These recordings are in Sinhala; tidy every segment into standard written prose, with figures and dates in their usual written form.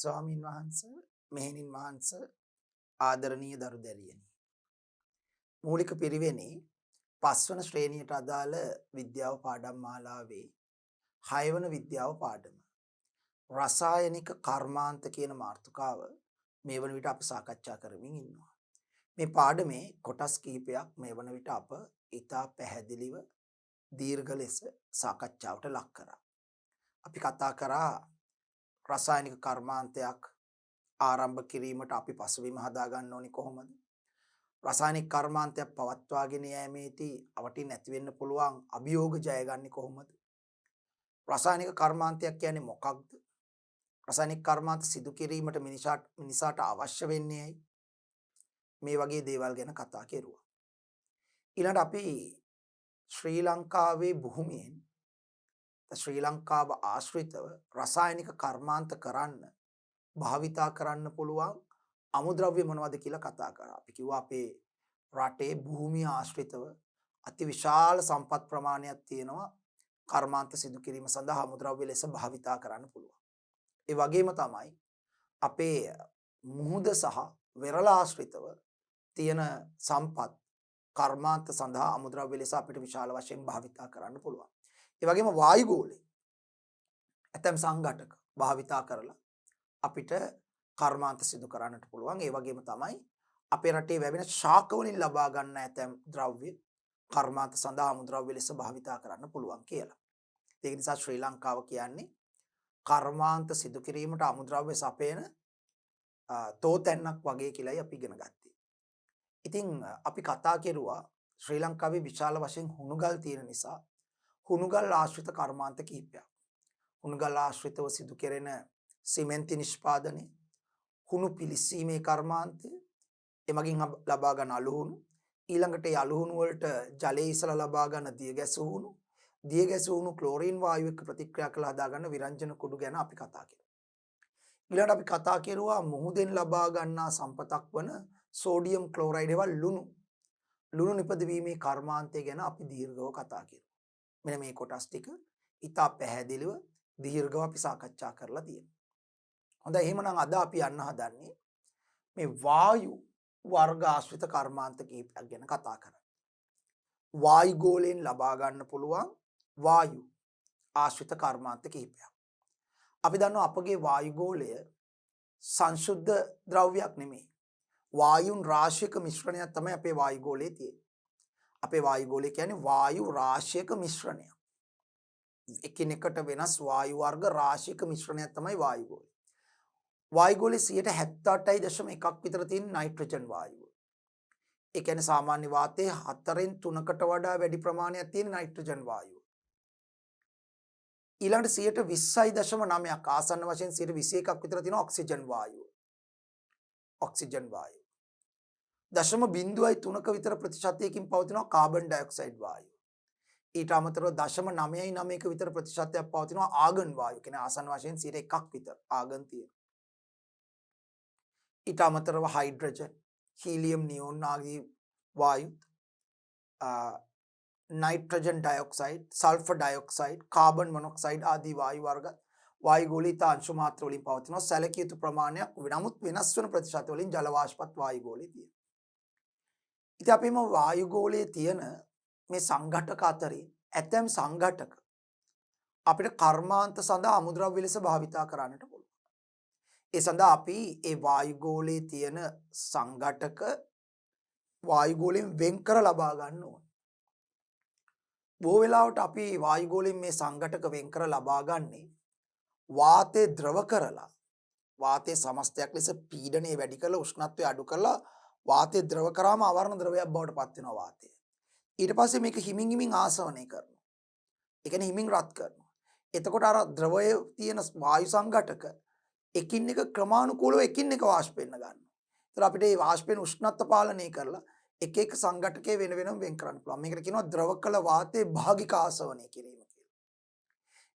ස්වාමින් වහන්සේ මෙහෙණින් වහන්සේ ආදරණීය දරු දැරියනි. මූලික පිරිවෙනේ පස්වන ශ්‍රේණියට අදාළ විද්‍යාව පාඩම් මාලාවේ 6 වන විද්‍යාව පාඩම. රසායනික කර්මාන්ත කියන මාතෘකාව මේ වන විට අපි සාකච්ඡා කරමින් ඉන්නවා. මේ පාඩමේ කොටස් කිහිපයක් මේ වන විට අප ඉතා පැහැදිලිව දීර්ඝ ලෙස සාකච්ඡාවට ලක් කරා. අපි කතා කරා රසායනික කර්මාන්තයක් ආරම්භ කිරීමට අපි පසුබිම හදා ගන්න ඕනි කොහොමද? රසායනික කර්මාන්තයක් පවත්වාගෙන යෑමේදී අවටින් නැති වෙන්න පුළුවන් අභියෝග ජයගන්නේ කොහොමද? රසායනික කර්මාන්තයක් කියන්නේ මොකක්ද? රසායනික කර්මාන්ත සිදු කිරීමට මිනිසාට අවශ්‍ය වෙන්නේ ඇයි? මේ වගේ දේවල් ගැන කතා කෙරුවා. ඊළඟට අපි ශ්‍රී ලංකාවේ භූමියෙන් ශ්‍රී ලංකාව ආශ්‍රිතව රසායනික කර්මාන්ත කරන්න භාවිතා කරන්න පුළුවන් අමුද්‍රව්‍ය මොනවද කියලා කතා කරා. අපි කිව්වා අපේ රටේ භූමිය ආශ්‍රිතව අතිවිශාල සම්පත් ප්‍රමාණයක් තියෙනවා කර්මාන්ත සිදු කිරීම සඳහා අමුද්‍රව්‍ය ලෙස භාවිතා කරන්න පුළුවන්. ඒ වගේම තමයි අපේ මුහුද සහ වෙරළ ආශ්‍රිතව තියෙන සම්පත් කර්මාන්ත සඳහා අමුද්‍රව්‍ය ලෙස අපිට විශාල වශයෙන් භාවිතා කරන්න පුළුවන්. ඒ වගේම වායුගෝලය ඇතැම් සංඝටක භාවිතා කරලා අපිට කර්මාන්ත සිදු කරන්නට පුළුවන්. ඒ වගේම තමයි අපේ රටේ ලැබෙන ශාක වලින් ලබා ගන්න ඇතැම් ද්‍රව්‍ය කර්මාන්ත සඳහා අමුද්‍රව්‍ය ලෙස භාවිතා කරන්න පුළුවන් කියලා. ඒක නිසා ශ්‍රී ලංකාව කියන්නේ කර්මාන්ත සිදු කිරීමට අමුද්‍රව්‍ය සපයන තෝතැන්නක් වගේ කියලායි අපි ඉගෙන ගත්තේ. ඉතින් අපි කතා කෙරුවා ශ්‍රී ලංකාවේ විශාල වශයෙන් හුණුගල් තියෙන නිසා හුණුගල් ආශ්‍රිත කර්මාන්ත කිහිපයක්. හුණුගල් ආශ්‍රිතව සිදු කෙරෙන සිමෙන්ති නිෂ්පාදනය, හුණු පිලිසීමේ කර්මාන්තය, එමගින් ලබා ගන්න අලුහුණු, ඊළඟට ඒ අලුහුණු වලට ජලයේ ඉසලා ලබා ගන්න දියගැසුණු, දියගැසුණු ක්ලෝරින් වායු එක්ක ප්‍රතික්‍රියා කරලා හදා ගන්න විරංජන කුඩු ගැන අපි කතා කරා. ඊළඟට අපි කතා කෙරුවා මුහුදෙන් ලබා ගන්නා සම්පතක් වන සෝඩියම් ක්ලෝරයිඩ් ඒවා ලුණු නිපදවීමේ කර්මාන්තය ගැන අපි දීර්ඝව කතා කරා. මෙන්න මේ කොටස් ටික ඉතා පැහැදිලිව දීර්ඝව අපි සාකච්ඡා කරලා තියෙනවා. හොඳයි, එහෙමනම් අද අපි යන්න හදන්නේ මේ වායු වර්ග ආශ්‍රිත කර්මාන්ත කිහිපයක් ගැන කතා කරන්න. වායුගෝලයෙන් ලබා ගන්න පුළුවන් වායු ආශ්‍රිත කර්මාන්ත කිහිපයක්. අපි දන්නවා අපගේ වායුගෝලය සංශුද්ධ ද්‍රව්‍යයක් නෙමෙයි. වායුන් රාශියක මිශ්‍රණයක් තමයි අපේ වායුගෝලයේ තියෙන්නේ. අපේ වායුගෝලය කියන්නේ වායු රාශියක මිශ්‍රණයක්. එකිනෙකට වෙනස් වායු වර්ග රාශියක මිශ්‍රණයක් තමයි වායුගෝලය. වායුගෝලයේ 78.1ක් විතර තියෙන නයිට්‍රජන් වායුව. ඒ කියන්නේ සාමාන්‍ය වාතයේ 4න් 3කට වඩා වැඩි ප්‍රමාණයක් තියෙන නයිට්‍රජන් වායුව. ඊළඟට 20.9ක් ආසන්න වශයෙන් 21ක් විතර තියෙන ඔක්සිජන් වායුව. ඔක්සිජන් වායුව. 0.3ක විතර ප්‍රතිශතයකින් පවතිනවා කාබන් ඩයොක්සයිඩ් වායුව. ඊට අමතරව 0.99ක විතර ප්‍රතිශතයක් පවතිනවා ආගන් වායුව. කියන්නේ ආසන්න වශයෙන් 1ක් විතර ආගන් තියෙනවා. ඊට අමතරව හයිඩ්‍රජන්, හීලියම්, නියෝන් ආදී වායු, nitrogen dioxide, sulphur dioxide, carbon monoxide ආදී වායු වර්ග වායුගෝලීය අංශු මාත්‍ර වලින් පවතිනවා. සැලකිය යුතු ප්‍රමාණයක් නමුත් වෙනස් වන ප්‍රතිශත වලින් ජල වාෂ්පත් වායුගෝලයේ තියෙනවා. ඉතින් අපේම වායුගෝලයේ තියෙන මේ සංඝටක අතරින් ඇතැම් සංඝටක අපිට කර්මාන්ත සඳහා අමුද්‍රව්‍ය ලෙස භාවිතා කරන්නට පුළුවන්. ඒ සඳහා අපි ඒ වායුගෝලයේ තියෙන සංඝටක වායුගෝලයෙන් වෙන් කර ලබා ගන්න ඕන. බොහෝ වෙලාවට අපි වායුගෝලයෙන් මේ සංඝටක වෙන් කර ලබා ගන්නේ වාතය ද්‍රව කරලා, වාතයේ සමස්තයක් ලෙස පීඩනය වැඩි කරලා උෂ්ණත්වය අඩු කරලා වාතය ද්‍රව කරාම ආවරණ ද්‍රවයක් බවට පත් වෙනවා වාතය. ඊට පස්සේ මේක හිමින් හිමින් ආසවණය කරනවා. ඒ කියන්නේ හිමින් රත් කරනවා. එතකොට අර ද්‍රවයේ තියෙන වායු සංඝටක එකින් එක ක්‍රමානුකූලව එකින් එක වාෂ්ප වෙන්න ගන්නවා. ඒතර අපිට මේ වාෂ්පයෙන් උෂ්ණත්ව පාලනය කරලා එක එක සංඝටකයේ වෙන වෙනම වෙන් කරන්න පුළුවන්. මේකට කියනවා ද්‍රව කළ වාතයේ භාගික ආසවණය කිරීම කියලා.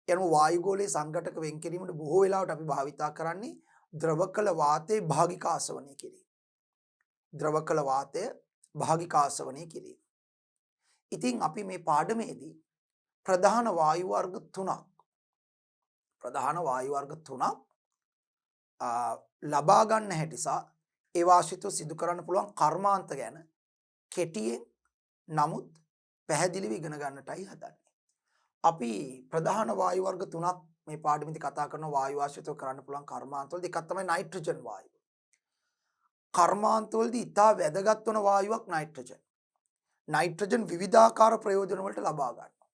එනවා වායුගෝලයේ සංඝටක වෙන් කිරීමට බොහෝ වෙලාවට අපි භාවිතා කරන්නේ ද්‍රව කළ වාතයේ භාගික ආසවණය කිරීම. ද්‍රව කළ වාතය භාගික ආසවණය කිරීම. ඉතින් අපි මේ පාඩමේදී ප්‍රධාන වායු වර්ග තුනක් ලබා ගන්න හැටි සහ ඒ වාසිතව සිදු කරන්න පුළුවන් කර්මාන්ත ගැන කෙටියෙන් නමුත් පැහැදිලිව ඉගෙන ගන්නටයි හදන්නේ. අපි ප්‍රධාන වායු වර්ග තුනක් මේ පාඩමේදී කතා කරන වායු ආශ්‍රිතව කරන්න පුළුවන් කර්මාන්තවලදී එකක් තමයි නයිට්‍රජන් වායුව. කර්මාන්තවලදී ඉතා වැදගත් වන වායුවක් නයිට්‍රජන්. නයිට්‍රජන් විවිධාකාර ප්‍රයෝජන වලට ලබා ගන්නවා.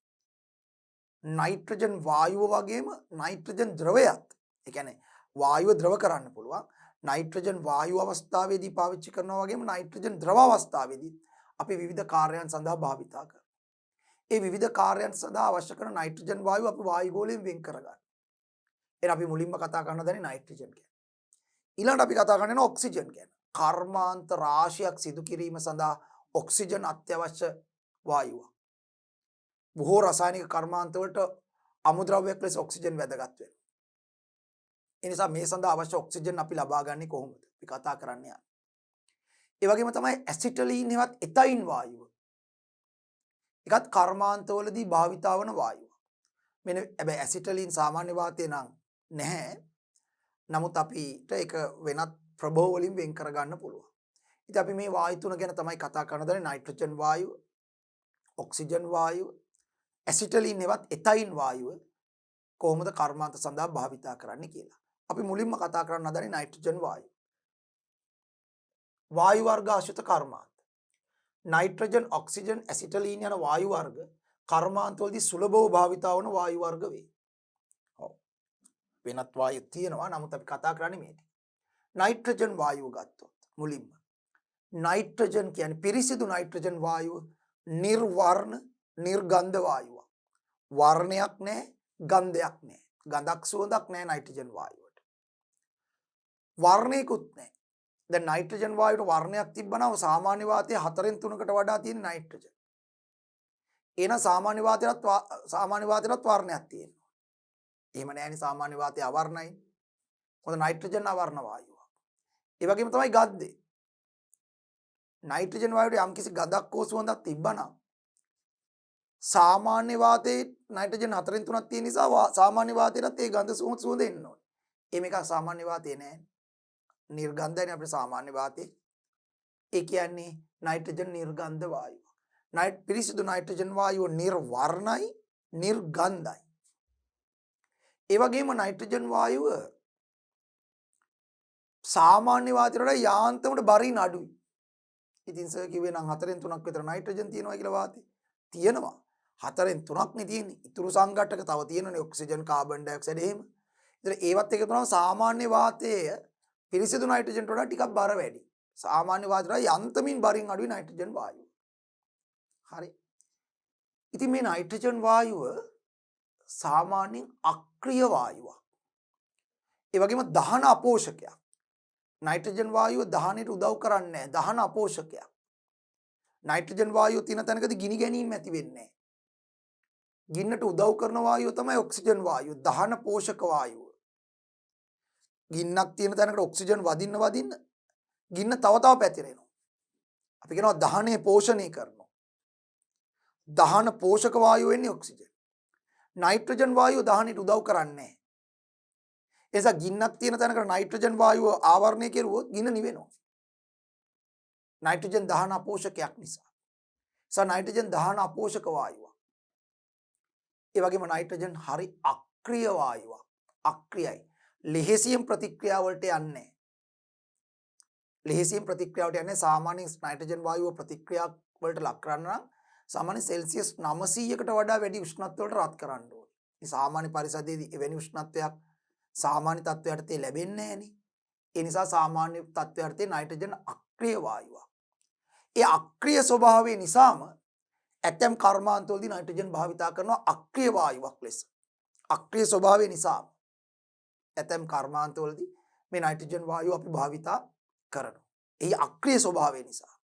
නයිට්‍රජන් වායුව වගේම නයිට්‍රජන් ද්‍රවයත්, ඒ කියන්නේ වායුව ද්‍රව කරන්න පුළුවන්. නයිට්‍රජන් වායු අවස්ථාවේදී පාවිච්චි කරනවා වගේම නයිට්‍රජන් ද්‍රව අවස්ථාවේදී අපි විවිධ කාර්යයන් සඳහා භාවිතා කරනවා. ඒ විවිධ කාර්යයන් සඳහා අවශ්‍ය කරන නයිට්‍රජන් වායුව අපි වායු ගෝලයෙන් වෙන් කරගන්නවා. එහෙනම් අපි මුලින්ම කතා කරන්න දන්නේ නයිට්‍රජන් ගැන. ඊළඟට අපි කතා කරන්නේ ඔක්සිජන් ගැන. කර්මාන්ත රාශියක් සිදු කිරීම සඳහා ඔක්සිජන් අත්‍යවශ්‍ය වායුවක්. බොහෝ රසායනික කර්මාන්ත වලට අමුද්‍රව්‍යයක් ලෙස ඔක්සිජන් වැදගත් වෙනවා. ඒ නිසා මේ සඳහා අවශ්‍ය ඔක්සිජන් අපි ලබා ගන්නේ කොහොමද? අපි කතා කරන්නේ. ඒ වගේම තමයි ඇසිටලීන් හෙවත් එතයින් වායුව. එකත් කර්මාන්තවලදී භාවිතා වන වායුව. මෙන්න හැබැයි ඇසිටලීන් සාමාන්‍ය වාතය නම් නැහැ. නමුත් අපිට ඒක වෙනත් ප්‍රභව වලින් වෙන් කරගන්න පුළුවන්. ඉතින් අපි මේ වායු තුන ගැන තමයි කතා කරන දන්නේ. නයිට්‍රජන් වායුව, ඔක්සිජන් වායුව, ඇසිටලීන් හෙවත් එතයින් වායුව කොහොමද කර්මාන්ත සඳහා භාවිතා කරන්නේ කියලා. අපි මුලින්ම කතා කරන්න හදන්නේ නයිට්‍රජන් වායුව. වායු වර්ග ආශ්‍රිත කර්මාන්ත. නයිට්‍රජන්, ඔක්සිජන්, ඇසිටලීන් යන වායු වර්ග කර්මාන්තවලදී සුලභව භාවිතා වන වායු වර්ග වේ. ඔව්. වෙනත් වායු තියෙනවා. නමුත් අපි කතා කරන්නේ මේ ටික. නයිට්‍රජන් වායුව ගත්තොත් මුලින්ම නයිට්‍රජන් කියන්නේ පිරිසිදු නයිට්‍රජන් වායුව නිර්වර්ණ නිර්ගන්ධ වායුවක්. වර්ණයක් නැහැ, ගන්ධයක් නැහැ. ගඳක් සුවඳක් නැහැ නයිට්‍රජන් වායුවට. වර්ණයකුත් නැහැ. දැන් නයිට්‍රජන් වායුවට වර්ණයක් තිබ්බනම් සාමාන්‍ය වාතයේ 4න් 3කට වඩා තියෙන නයිට්‍රජන්. එන සාමාන්‍ය වාතයටත් වර්ණයක් තියෙනවා. එහෙම නැහැනේ සාමාන්‍ය වාතය අවර්ණයි. මොකද නයිට්‍රජන් අවර්ණ වායුවක්. ඒ වගේම තමයි ගන්ධය. නයිට්‍රජන් වායුවේ යම්කිසි ගඳක් හෝ සුවඳක් තිබ්බනම් සාමාන්‍ය වාතයේ නයිට්‍රජන් 4න් 3ක් තියෙන නිසා සාමාන්‍ය වාතයටත් ඒ ගඳ සුවඳ එන්න ඕනේ. එහෙම එකක් සාමාන්‍ය වාතයේ නැහැ. නිර්ගන්ධයනේ අපේ සාමාන්‍ය වාතයේ. ඒ කියන්නේ නයිට්‍රජන් නිර්ගන්ධ වායුව. පිරිසිදු නයිට්‍රජන් වායුව නිර්වර්ණයි, නිර්ගන්ධයි. ඒ වගේම නයිට්‍රජන් වායුව සාමාන්‍ය වාතයට වඩා යාන්තමට බරින් අඩුයි. ඉතින් සර් කිව්වේ නම් 4න් 3ක් විතර නයිට්‍රජන් තියෙනවා කියලා වාතේ. තියෙනවා. 4න් 3ක් නේ තියෙන්නේ. ඉතුරු සංඝටක තව තියෙනනේ ඔක්සිජන්, කාබන් ඩයොක්සයිඩ් එහෙම. ඒතර ඒවත් එකතු වුණාම සාමාන්‍ය වාතයේ පිරිසිදු නයිට්‍රජන්ට වඩා ටිකක් බර වැඩි. සාමාන්‍ය වාතයට යන්තමින් බරින් අඩුයි නයිට්‍රජන් වායුව. හරි. ඉතින් මේ නයිට්‍රජන් වායුව සාමාන්‍යයෙන් අක්‍රිය වායුවක්. ඒ වගේම දහන අපෝෂකයක්. නයිට්‍රජන් වායුව දහනයට උදව් කරන්නේ නැහැ. දහන අපෝෂකයක්. නයිට්‍රජන් වායුව තියෙන තැනකදී ගිනි ගැනීම ඇති වෙන්නේ නැහැ. ගින්නට උදව් කරන වායුව තමයි ඔක්සිජන් වායුව. දහන පෝෂක වායුව. ගින්නක් තියෙන තැනකට ඔක්සිජන් වදින්න ගින්න තව පැතිරෙනවා. අපි කියනවා දහනය පෝෂණය කරනවා. දහන පෝෂක වායුව වෙන්නේ ඔක්සිජන්. නයිට්‍රජන් වායුව දහනයට උදව් කරන්නේ නැහැ. ඒ නිසා ගින්නක් තියෙන තැනකට නයිට්‍රජන් වායුව ආවරණය කෙරුවොත් ගින්න නිවෙනවා. නයිට්‍රජන් දහන අපෝෂකයක් නිසා. නයිට්‍රජන් දහන අපෝෂක වායුවක්. ඒ වගේම නයිට්‍රජන් හරි අක්‍රිය වායුවක්. අක්‍රියයි. ලෙහෙසියෙන් ප්‍රතික්‍රියා වලට යන්නේ. ලෙහෙසියෙන් ප්‍රතික්‍රියාවට යන්නේ සාමාන්‍ය නයිට්‍රජන් වායුව ප්‍රතික්‍රියා වලට ලක් කරන්න නම් සාමාන්‍ය සෙල්සියස් 900කට වඩා වැඩි උෂ්ණත්වයකට රත් කරන්න ඕනේ. මේ සාමාන්‍ය පරිසරයේදී එවැනි උෂ්ණත්වයක් සාමාන්‍ය තත්ත්වයට ලැබෙන්නේ නැහෙනි. ඒ නිසා සාමාන්‍ය තත්ත්වයට නයිට්‍රජන් අක්‍රිය වායුවක්. ඒ අක්‍රිය ස්වභාවය නිසාම ඇතැම් කර්මාන්තවලදී නයිට්‍රජන් භාවිතා කරනවා අක්‍රිය වායුවක් ලෙස. අක්‍රිය ස්වභාවය නිසා ඇතැම් කර්මාන්තවලදී මේ නයිට්‍රජන් වායුව අපි භාවිතා කරනවා. ඒ අක්‍රිය ස්වභාවය නිසා.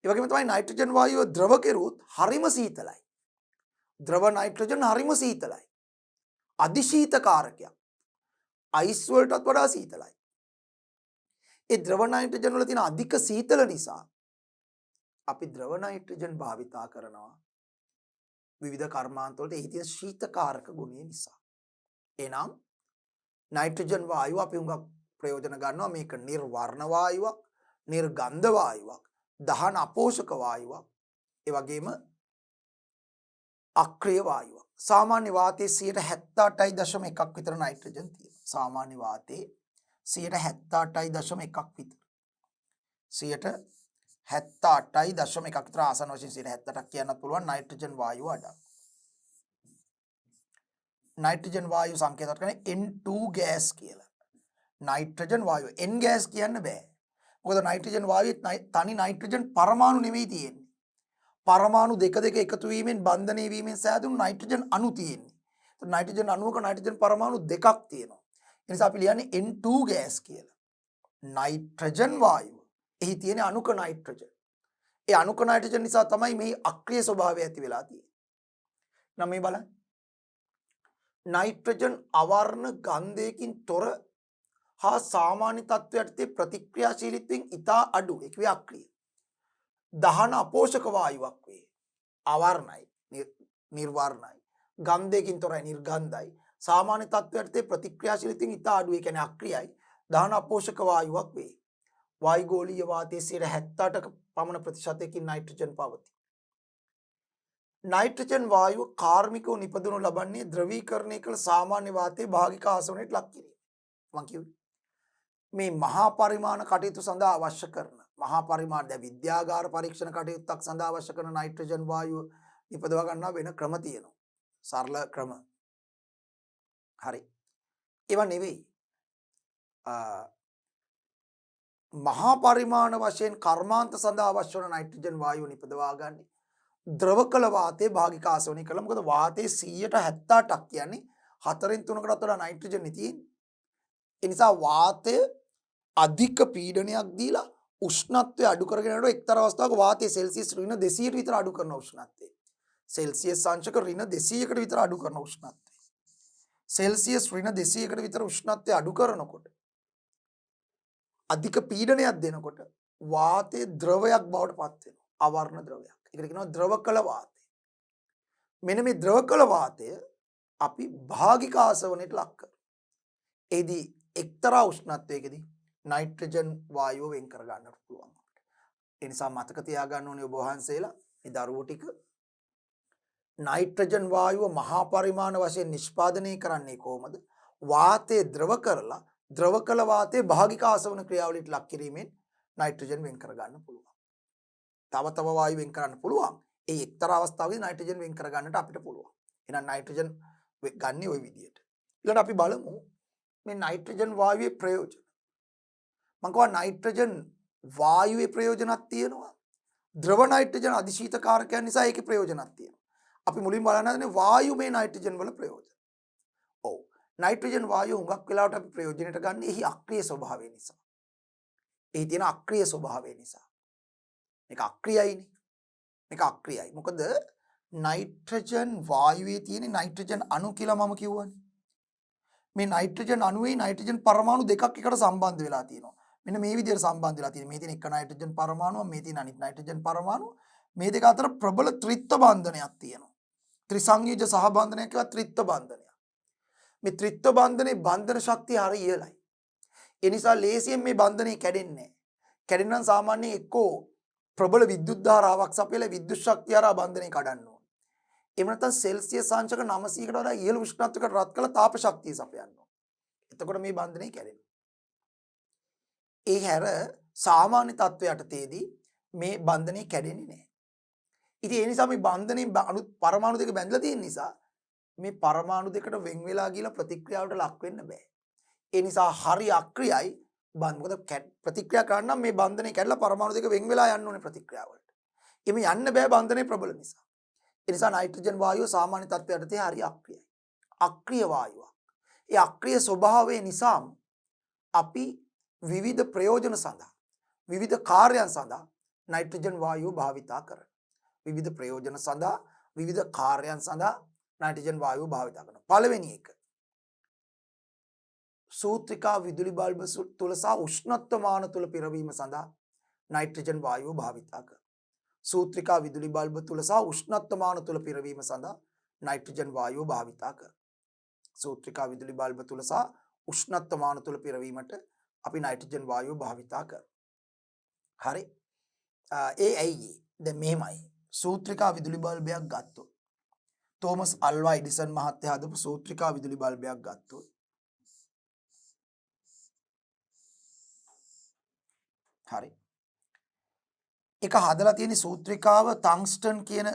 ඒ වගේම තමයි නයිට්‍රජන් වායුව ද්‍රව කෙරුවොත් හරිම සීතලයි. ද්‍රව නයිට්‍රජන් හරිම සීතලයි. අධිශීතකාරකයක්. අයිස් වලටත් වඩා සීතලයි. ඒ ද්‍රව නයිට්‍රජන් වල තියෙන අධික සීතල නිසා අපි ද්‍රව නයිට්‍රජන් භාවිතා කරනවා විවිධ කර්මාන්ත වලට එහි තියෙන ශීතකාරක ගුණය නිසා. එනම් නයිට්‍රජන් වායුව අපි හුඟක් ප්‍රයෝජන ගන්නවා මේක නිර්වර්ණ වායුවක්, නිර්ගන්ධ වායුවක්, දහන අපෝෂක වායුවක්, ඒ වගේම අක්‍රිය වායුවක්. සාමාන්‍ය වාතයේ 78.1ක් විතර නයිට්‍රජන් තියෙනවා. සාමාන්‍ය වාතයේ 78.1ක් විතර. 78.1ක් විතර ආසන්න වශයෙන් 78ක් කියන්නත් පුළුවන් නයිට්‍රජන් වායුව අඩක්. නයිට්‍රජන් වායු සංකේතවත් කරන්නේ N2 ගෑස් කියලා. නයිට්‍රජන් වායුව N ගෑස් කියන්න බෑ. මොකද නයිට්‍රජන් වායුවේ තනි නයිට්‍රජන් පරමාණු නෙවෙයි තියෙන්නේ. පරමාණු දෙක එකතු වීමෙන් බන්ධනය වීමෙන් සෑදුණු නයිට්‍රජන් අණු තියෙන්නේ. ඒත් නයිට්‍රජන් අණුවක නයිට්‍රජන් පරමාණු දෙකක් තියෙනවා. ඒ නිසා අපි ලියන්නේ N2 ගෑස් කියලා. නයිට්‍රජන් වායුව. එහි තියෙන අණුක නයිට්‍රජන්. ඒ අණුක නයිට්‍රජන් නිසා තමයි මේ අක්‍රිය ස්වභාවය ඇති වෙලා තියෙන්නේ. නම් මේ බලන්න. නයිට්‍රජන් අවර්ණ ගන්ධයකින් තොර හා සාමාන්‍ය තත්ත්වයට ප්‍රතික්‍රියාශීලීත්වයෙන් ඉතා අඩු. ඒ කිව්වේ අක්‍රිය. දහන අපෝෂක වායුවක් වේ. අවර්ණයි, නිර්වර්ණයි. ගන්ධයකින් තොරයි, නිර්ගන්ධයි. සාමාන්‍ය තත්ත්වයට ප්‍රතික්‍රියාශීලීත්වයෙන් ඉතා අඩු. ඒ කියන්නේ අක්‍රියයි. දහන අපෝෂක වායුවක් වේ. වායුගෝලීය වාතයේ 78ක පමණ ප්‍රතිශතයකින් නයිට්‍රජන් පවතී. නයිට්‍රජන් වායුව කාර්මිකව නිපදවනු ලබන්නේ ද්‍රවීකරණය කළ සාමාන්‍ය වාතයේ භාගික ආසවණයට ලක් කිරීම. මම කිව්වේ මේ මහා පරිමාණ කටයුතු සඳහා අවශ්‍ය කරන මහා පරිමාණ විද්‍යාගාර පරීක්ෂණ කටයුත්තක් සඳහා අවශ්‍ය කරන නයිට්‍රජන් වායුව නිපදවා ගන්නවා වෙන ක්‍රම තියෙනවා. සරල ක්‍රම. හරි. ඒවා නෙවෙයි. මහා පරිමාණ වශයෙන් කර්මාන්ත සඳහා අවශ්‍ය වන නයිට්‍රජන් වායුව නිපදවා ගන්න ද්‍රව කළ වාතයේ භාගික ආසවණය කළා. මොකද වාතයේ 178ක් කියන්නේ 4න් 3කටත් වඩා නයිට්‍රජන් නේ තියෙන්නේ. ඒ නිසා වාතය අධික පීඩනයක් දීලා උෂ්ණත්වය අඩු කරගෙන යනකොට එක්තරා අවස්ථාවක වාතයේ සෙල්සියස් ඍණ 200ට විතර අඩු කරන උෂ්ණත්වය. සෙල්සියස් අංශක ඍණ 200කට විතර අඩු කරන උෂ්ණත්වය. සෙල්සියස් ඍණ 200කට විතර උෂ්ණත්වය අඩු කරනකොට අධික පීඩනයක් දෙනකොට වාතයේ ද්‍රවයක් බවට පත් වෙනවා. අවර්ණ ද්‍රවයක්. ඒකට කියනවා ද්‍රව කළ වාතය. මෙන්න මේ ද්‍රව කළ වාතය අපි භාගික ආසවණයට ලක් කරනවා. එදී එක්තරා උෂ්ණත්වයකදී නයිට්‍රජන් වායුව වෙන් කර ගන්නට පුළුවන්. ඒ නිසා මතක තියාගන්න ඕනේ ඔබ වහන්සේලා මේ දරුවෝ ටික නයිට්‍රජන් වායුව මහා පරිමාණ වශයෙන් නිෂ්පාදනය කරන්නේ කොහොමද? වාතයේ ද්‍රව කරලා ද්‍රව කළ වාතයේ භාගික ආසවන ක්‍රියාවලියට ලක් කිරීමෙන් නයිට්‍රජන් වෙන් කර ගන්න පුළුවන්. තව වායු වෙන් කරන්න පුළුවන්. ඒ එක්තරා අවස්ථාවකදී නයිට්‍රජන් වෙන් කර ගන්නට අපිට පුළුවන්. එහෙනම් නයිට්‍රජන් ගන්න ওই විදියට. ඊළඟට අපි බලමු මේ නයිට්‍රජන් වායුවේ ප්‍රයෝජන. මම කියවා නයිට්‍රජන් වායුවේ ප්‍රයෝජනක් තියෙනවා. ද්‍රව නයිට්‍රජන් අධිශීතකාරකයන් නිසා ඒකේ ප්‍රයෝජනක් තියෙනවා. අපි මුලින් බලන්න හදන්නේ වායුමය නයිට්‍රජන් වල ප්‍රයෝජන. ඔව්. නයිට්‍රජන් වායුව හුඟක් වෙලාවට අපි ප්‍රයෝජනයට ගන්න එහි අක්‍රීය ස්වභාවය නිසා. එහි තියෙන අක්‍රීය ස්වභාවය නිසා. මේක අක්‍රියයිනේ. මේක අක්‍රියයි. මොකද නයිට්‍රජන් වායුවේ තියෙන නයිට්‍රජන් අණු කියලා මම කිව්වනේ. මේ නයිට්‍රජන් අණුවේ නයිට්‍රජන් පරමාණු දෙකක් එකට සම්බන්ධ වෙලා තියෙනවා. මෙන්න මේ විදිහට සම්බන්ධ වෙලා තියෙනවා. මේ තියෙන එක නයිට්‍රජන් පරමාණුව, මේ තියෙන අනිත් නයිට්‍රජන් පරමාණුව. මේ දෙක අතර ප්‍රබල ත්‍රිත්ව බන්ධනයක් තියෙනවා. ත්‍රිසංයෝජ සහබන්ධනයක් කියවත් ත්‍රිත්ව බන්ධනයක්. මේ ත්‍රිත්ව බන්ධනයේ බන්ධන ශක්තිය හරි ඉහළයි. ඒ නිසා ලේසියෙන් මේ බන්ධනය කැඩෙන්නේ නැහැ. කැඩෙන්න සාමාන්‍යයෙන් එක්කෝ ප්‍රබල විද්‍යුත් ධාරාවක් සපයලා විද්‍යුත් ශක්තිය හරහා බන්ධනය කඩන්න ඕනේ. එහෙම නැත්නම් සෙල්සියස් අංශක 900කට වඩා ඉහළ උෂ්ණත්වයකට රත් කළ තාප ශක්තිය සපයන්න ඕනේ. එතකොට මේ බන්ධනය කැඩෙනවා. ඒ හැර සාමාන්‍ය තත්වයටදී මේ බන්ධනය කැඩෙන්නේ නැහැ. ඉතින් ඒ නිසා මේ බන්ධනේ පරමාණු දෙක බැඳලා තියෙන නිසා මේ පරමාණු දෙකට වෙන් වෙලා ගිහලා ප්‍රතික්‍රියාවට ලක් වෙන්න බෑ. ඒ නිසා හරි අක්‍රියයි මොකද ප්‍රතික්‍රියා කරන්න මේ බන්ධනේ කැඩලා පරමාණු දෙක වෙන් වෙලා යන්න ඕනේ ප්‍රතික්‍රියාවලට. එimhe යන්න බෑ බන්ධනේ ප්‍රබල නිසා. ඒ නිසා නයිට්‍රජන් වායුව සාමාන්‍ය තත්ත්වයටදී හරි අක්‍රියයි. අක්‍රිය වායුවක්. ඒ අක්‍රිය ස්වභාවය නිසා අපි විවිධ ප්‍රයෝජන සඳහා විවිධ කාර්යයන් සඳහා නයිට්‍රජන් වායුව භාවිතා කරනවා. විවිධ ප්‍රයෝජන සඳහා විවිධ කාර්යයන් සඳහා නයිට්‍රජන් වායුව භාවිතා කරනවා. පළවෙනි එක සූත්‍රිකා විදුලි බල්බ තුල සහ උෂ්ණත්වමාන තුල පිරවීම සඳහා නයිට්‍රජන් වායුව භාවිතා කරනවා. සූත්‍රිකා විදුලි බල්බ තුල සහ උෂ්ණත්වමාන තුල පිරවීම සඳහා නයිට්‍රජන් වායුව භාවිතා කරනවා. සූත්‍රිකා විදුලි බල්බ තුල සහ උෂ්ණත්වමාන තුල පිරවීමට අපි නයිට්‍රජන් වායුව භාවිතා කරනවා. හරි. ඒ ඇයි දැන් මෙහෙමයි. සූත්‍රිකා විදුලි බල්බයක් ගත්තොත් තෝමස් අල්වා එඩිසන් මහත්තයා හදපු සූත්‍රිකා විදුලි බල්බයක් ගත්තොත් හරි. ඒක හදලා තියෙන සූත්‍රිකාව ටංස්ටන් කියන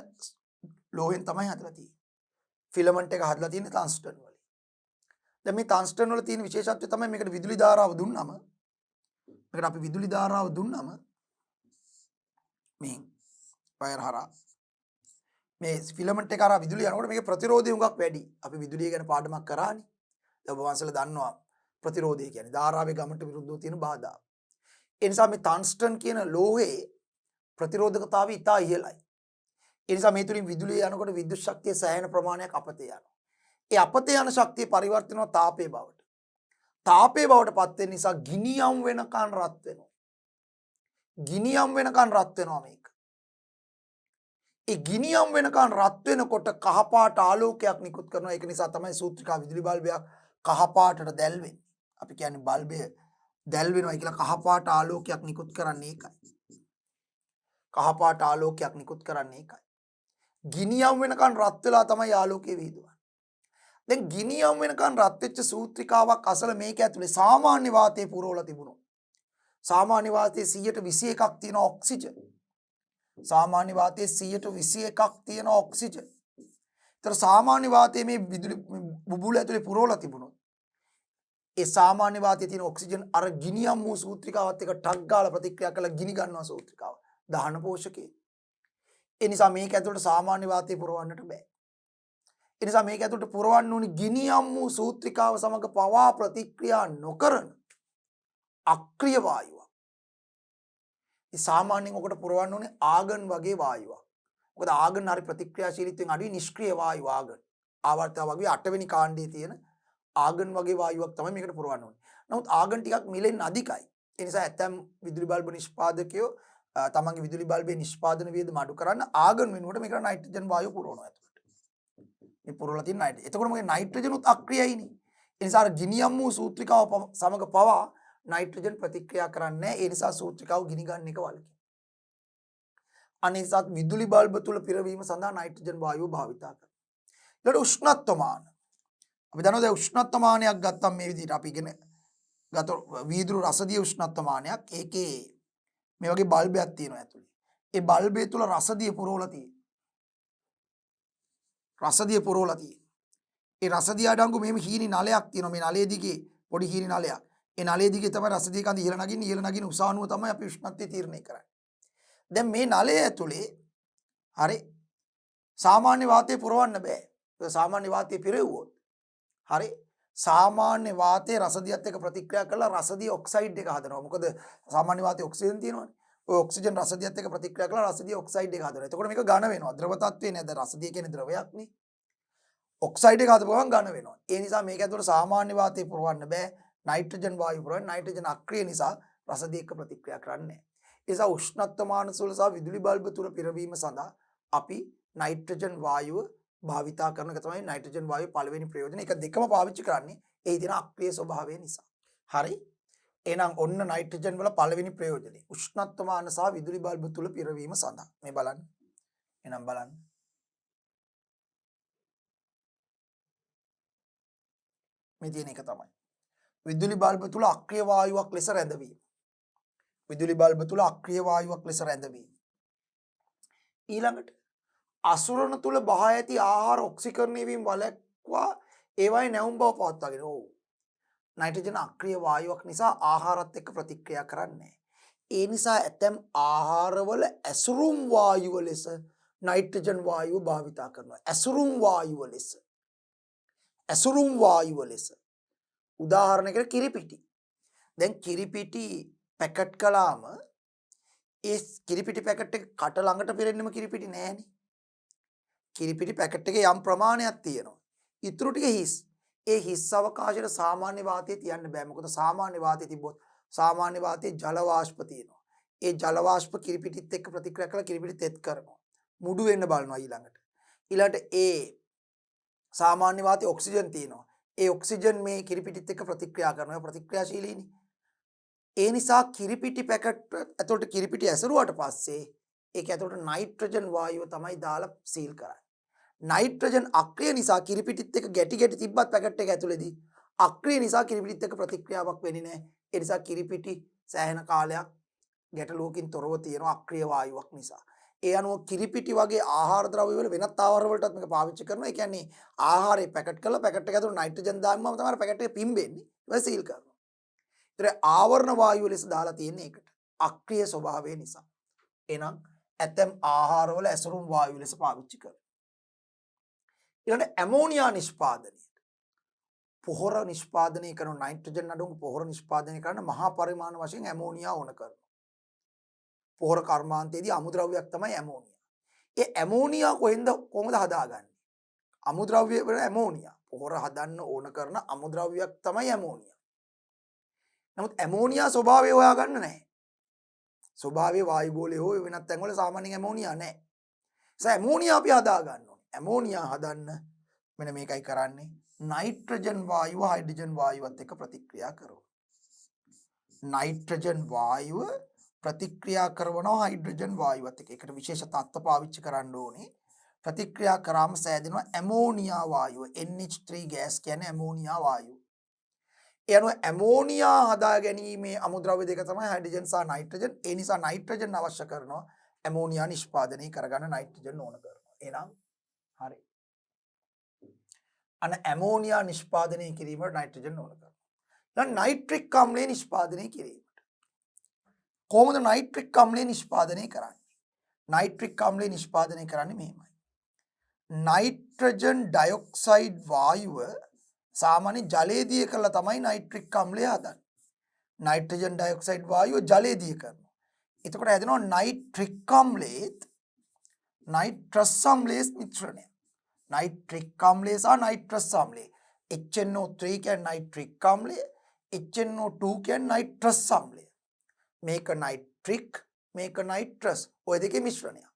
ලෝහෙන් තමයි හදලා තියෙන්නේ. ෆිලමන්ට් එක හදලා තියෙන්නේ ටංස්ටන් වලින්. දැන් මේ ටංස්ටන් වල තියෙන විශේෂත්වය තමයි මේකට විදුලි ධාරාව දුන්නම මේකට අපි විදුලි ධාරාව දුන්නම මේ වයර් හරහා මේ ෆිලමන්ට් එක හරහා විදුලිය යනකොට මේකේ ප්‍රතිරෝධය හුඟක් වැඩි. අපි විදුලිය ගැන පාඩමක් කරානේ. දැන් ඔබ වහන්සේලා දන්නවා ප්‍රතිරෝධය කියන්නේ ධාරාවේ ගමනට විරුද්ධව තියෙන බාධා. ඒ නිසා මේ ටංස්ටන් කියන ලෝහයේ ප්‍රතිරෝධකතාවය ඉතා ඉහළයි. ඒ නිසා මේ තුලින් විදුලිය යනකොට විද්‍යුත් ශක්තිය සෑහෙන ප්‍රමාණයක් අපතේ යනවා. ඒ අපතේ යන ශක්තිය පරිවර්තන වෙනවා තාපයේ බවට. තාපයේ බවට පත් වෙන නිසා ගිනියම් වෙනකන් රත් වෙනවා. ගිනියම් වෙනකන් රත් වෙනවා මේක. ඒ ගිනියම් වෙනකන් රත් වෙනකොට කහපාට ආලෝකයක් නිකුත් කරනවා. ඒක නිසා තමයි සූත්‍රිකා විදුලි බල්බයක් කහපාටට දැල් වෙන්නේ. අපි කියන්නේ බල්බය දැල් වෙනවා කියලා කහපාට ආලෝකයක් නිකුත් කරන්නේ ඒකයි. කහපාට ආලෝකයක් නිකුත් කරන්නේ ඒකයි. ගිනියම් වෙනකන් රත් වෙලා තමයි ආලෝකය විහිදුවන්නේ. දැන් ගිනියම් වෙනකන් රත් වෙච්ච සූත්‍රිකාවක් අසල මේක ඇතුලේ සාමාන්‍ය වාතයේ පුරවලා තිබුණොත් සාමාන්‍ය වාතයේ 121ක් තියෙන ඔක්සිජන්. සාමාන්‍ය වාතයේ 121ක් තියෙන ඔක්සිජන්. ඒතර සාමාන්‍ය වාතයේ මේ විදුලි බුබුල ඇතුලේ පුරවලා තිබුණොත් ඒ සාමාන්‍ය වාතයේ තියෙන ඔක්සිජන් අර ගිනියම් වූ සූත්‍රිකාවත් එක්ක ටක් ගාලා ප්‍රතික්‍රියා කරලා ගිනි ගන්නවා සූත්‍රිකාව. දහන පෝෂකේ. ඒ නිසා මේක ඇතුළට සාමාන්‍ය වාතය පුරවන්නට බෑ. ඒ නිසා මේක ඇතුළට පුරවන්න ඕනි ගිනියම් වූ සූත්‍රිකාව සමග පවා ප්‍රතික්‍රියා නොකරන අක්‍රිය වායුවක්. ඒ සාමාන්‍යයෙන් ඔකට පුරවන්න ඕනේ ආගන් වගේ වායුවක්. මොකද ආගන් හරි ප්‍රතික්‍රියාශීලීත්වයෙන් අඩුයි නිෂ්ක්‍රීය වායුව ආගන්. ආවර්තය වගේ 8 වෙනි කාණ්ඩයේ තියෙන ආගන් වගේ වායුවක් තමයි මේකට පුරවන්න ඕනේ. නමුත් ආගන් ටිකක් මිලෙන් අධිකයි. ඒ නිසා ඇතැම් විදුලි බල්බ නිෂ්පාදකයෝ තමන්ගේ විදුලි බල්බේ නිෂ්පාදන වියදම අඩු කරන්න ආගන් වෙනුවට මේකට නයිට්‍රජන් වායුව පුරවනවා ඇතුළට. මේ පුරවලා තියෙන නයිට්‍රජන්. එතකොට මොකද නයිට්‍රජන් උත් අක්‍රියයිනේ. ඒ නිසා අර ගිනියම් වූ සූත්‍රිකාව සමග පවා නයිට්‍රජන් ප්‍රතික්‍රියා කරන්නේ නැහැ. ඒ නිසා සූත්‍රිකාව ගිනි ගන්න එක වලකිනවා. අනිසත් විදුලි බල්බ තුල පිරවීම සඳහා නයිට්‍රජන් වායුව භාවිතා කරනවා. ඊට උෂ්ණත්වමාන. අපි දන්නවා දැන් උෂ්ණත්වමානයක් ගත්තම මේ විදිහට අපි ඉගෙන ගත වීදුරු රසදිය උෂ්ණත්වමානයක්. ඒකේ මේ වගේ බල්බයක් තියෙනවා ඇතුලේ. ඒ බල්බය තුල රසදිය පුරවලා තියෙනවා. රසදිය පුරවලා තියෙනවා. ඒ රසදිය අඩංගු මෙහෙම හීනි නලයක් තියෙනවා. මේ නලයේ දිගේ පොඩි හීනි නලයක්. ඒ නලයේ දිගේ තමයි රසදිය කඳ ඉහළ නගින්න උසානුව තමයි අපි උෂ්ණත්වය තීරණය කරන්නේ. දැන් මේ නලය ඇතුලේ හරි සාමාන්‍ය වාතය පුරවන්න බෑ. සාමාන්‍ය වාතය පිරෙව්වොත් හරි සාමාන්‍ය වාතයේ රසදියත් එක්ක ප්‍රතික්‍රියා කරලා රසදිය ඔක්සයිඩ් එක හදනවා. මොකද සාමාන්‍ය වාතයේ ඔක්සිජන් තියෙනවනේ. ඔය ඔක්සිජන් රසදියත් එක්ක ප්‍රතික්‍රියා කරලා රසදිය ඔක්සයිඩ් එක හදනවා. එතකොට මේක ඝන වෙනවා. ද්‍රව තත්ත්වේ නේද? රසදිය කියන්නේ ද්‍රවයක් නේ. ඔක්සයිඩ් එක හදපුවම ඝන වෙනවා. ඒ නිසා මේක ඇතුළට සාමාන්‍ය වාතය පුරවන්න බෑ. නයිට්‍රජන් වායු පුරවන්න. නයිට්‍රජන් අක්‍රිය නිසා රසදිය එක්ක ප්‍රතික්‍රියා කරන්නේ නැහැ. ඒ නිසා උෂ්ණත්වමාන සුළු සහ විදුලි බල්බ තුල පිරවීම සඳහා අපි නයිට්‍රජන් වායුව භාවිතා කරන එක තමයි නයිට්‍රජන් වායුවේ පළවෙනි ප්‍රයෝජන. ඒක දෙකම පාවිච්චි කරන්නේ එහි තියෙන අක්‍රීය ස්වභාවය නිසා. හරි. එහෙනම් ඔන්න නයිට්‍රජන් වල පළවෙනි ප්‍රයෝජනේ උෂ්ණත්වමාන සහ විදුලි බල්බ තුල පිරවීම සඳහා. මේ බලන්න. එහෙනම් බලන්න. මේ තියෙන එක තමයි. විදුලි බල්බ තුල අක්‍රීය වායුවක් ලෙස රැඳවීම. විදුලි බල්බ තුල අක්‍රීය වායුවක් ලෙස රැඳවීම. ඊළඟට අසුරණ තුල බහා ඇති ආහාර ඔක්සිකරණය වීම වළක්වා ඒවායේ නැවුම් බව පවත්වාගෙන. ඔව්. නයිට්‍රජන් අක්‍රීය වායුවක් නිසා ආහාරات එක්ක ප්‍රතික්‍රියා කරන්නේ. ඒ නිසා ඇතැම් ආහාරවල ඇසුරුම් වායුව ලෙස නයිට්‍රජන් වායුව භාවිතා කරනවා. ඇසුරුම් වායුව ලෙස. ඇසුරුම් වායුව ලෙස. උදාහරණයකට කිරිපිටි. දැන් කිරිපිටි පැකට් කළාම ඒ කිරිපිටි පැකට් එක කට ළඟට පිරෙන්නෙම කිරිපිටි නෑනේ. කිරිපිටි පැකට් එකේ යම් ප්‍රමාණයක් තියෙනවා. ඉතුරු ටික හිස්. ඒ හිස් අවකාශයට සාමාන්‍ය වාතය තියන්න බෑ. මොකද සාමාන්‍ය වාතය තිබ්බොත් සාමාන්‍ය වාතයේ ජල වාෂ්ප තියෙනවා. ඒ ජල වාෂ්ප කිරිපිටිත් එක්ක ප්‍රතික්‍රියා කරලා කිරිපිටි තෙත් කරනවා. මුඩු වෙන්න බලනවා ඊළඟට. ඊළඟට ඒ සාමාන්‍ය වාතයේ ඔක්සිජන් තියෙනවා. ඒ ඔක්සිජන් මේ කිරිපිටිත් එක්ක ප්‍රතික්‍රියා කරනවා. ප්‍රතික්‍රියාශීලීනේ. ඒ නිසා කිරිපිටි පැකට් ඇතුළට කිරිපිටි ඇසරුවාට පස්සේ ඒක ඇතුළට නයිට්‍රජන් වායුව තමයි දාලා සීල් කරන්නේ. නයිට්‍රජන් අක්‍රිය නිසා කිරිපිටිත් එක්ක ගැටි ගැටි තිබ්බත් පැකට් එක ඇතුළේදී අක්‍රිය නිසා කිරිපිටිත් එක්ක ප්‍රතික්‍රියාවක් වෙන්නේ නැහැ. ඒ නිසා කිරිපිටි සෑහෙන කාලයක් ගැටලුවකින් තොරව තියෙනවා අක්‍රිය වායුවක් නිසා. ඒ අනුව කිරිපිටි වගේ ආහාර ද්‍රව්‍ය වල වෙනත් ආහාර වලටත් මේක පාවිච්චි කරනවා. ඒ කියන්නේ ආහාරේ පැකට් කරලා පැකට් එක ඇතුළේ නයිට්‍රජන් දාන්නම තමයි පැකට් එක පිම්බෙන්නේ. ඒක සීල් කරනවා. ඒතර ආවරණ වායුව ලෙස දාලා තියෙන්නේ ඒකට. අක්‍රිය ස්වභාවය නිසා. එහෙනම් ඇතම් ආහාරවල ඇසුරුම් වායුව ලෙස පාවිච්චි කරනවා. ඊළඟට ඇමෝනියා නිෂ්පාදනය. පොහොර නිෂ්පාදනය කරන නයිට්‍රජන් අඩංගු පොහොර නිෂ්පාදනය කරන මහා පරිමාණ වශයෙන් ඇමෝනියා ඕන කරනවා. පොහොර කර්මාන්තයේදී අමුද්‍රව්‍යයක් තමයි ඇමෝනියා. ඒ ඇමෝනියා කොහොමද හදාගන්නේ? අමුද්‍රව්‍ය වල ඇමෝනියා. පොහොර හදන්න ඕන කරන අමුද්‍රව්‍යයක් තමයි ඇමෝනියා. නමුත් ඇමෝනියා ස්වභාවය හොයාගන්න නැහැ. ස්වභාවයේ වායු ගෝලයේ හෝ වෙනත් තැන්වල සාමාන්‍යයෙන් ඇමෝනියා නැහැ. ඒ ඇමෝනියා අපි හදා ගන්න ඕනේ. ඇමෝනියා හදන්න මෙන්න මේකයි කරන්නේ. නයිට්‍රජන් වායුව හයිඩ්‍රජන් වායුවත් එක්ක ප්‍රතික්‍රියා කරනවා. නයිට්‍රජන් වායුව ප්‍රතික්‍රියා කරනවා හයිඩ්‍රජන් වායුවත් එක්ක. ඒකට විශේෂ තත්ත්ව පාවිච්චි කරන්න ඕනේ. ප්‍රතික්‍රියා කරාම සෑදෙනවා ඇමෝනියා වායුව. NH3 ගෑස් කියන්නේ ඇමෝනියා වායුව. ඒ අනුව ඇමෝනියා හදා ගැනීමේ අමුද්‍රව්‍ය දෙක තමයි හයිඩ්‍රජන් සහ නයිට්‍රජන්. ඒ නිසා නයිට්‍රජන් අවශ්‍ය කරනවා ඇමෝනියා නිෂ්පාදනය කරගන්න නයිට්‍රජන් ඕන කරනවා. එහෙනම් හරි. අන ඇමෝනියා නිෂ්පාදනය කිරීමට නයිට්‍රජන් ඕන කරනවා. දැන් නයිට්‍රික් අම්ලය නිෂ්පාදනය කිරීමට. කොහොමද නයිට්‍රික් අම්ලය නිෂ්පාදනය කරන්නේ? නයිට්‍රික් අම්ලය නිෂ්පාදනය කරන්නේ මෙහෙමයි. නයිට්‍රජන් ඩයොක්සයිඩ් වායුව සාමාන්‍ය ජලයේ දිය කරලා තමයි නයිට්‍රික් අම්ලය හදන්නේ. නයිට්‍රජන් ඩයොක්සයිඩ් වායුව ජලයේ දිය කරනවා. එතකොට හැදෙනවා නයිට්‍රික් අම්ලයේත් නයිට්‍රස් අම්ලයේ මිශ්‍රණය. නයිට්‍රික් අම්ලය සහ නයිට්‍රස් අම්ලය. HNO3 කියන්නේ නයිට්‍රික් අම්ලය, HNO2 කියන්නේ නයිට්‍රස් අම්ලය. මේක නයිට්‍රික්, මේක නයිට්‍රස්. ඔය දෙකේ මිශ්‍රණයක්.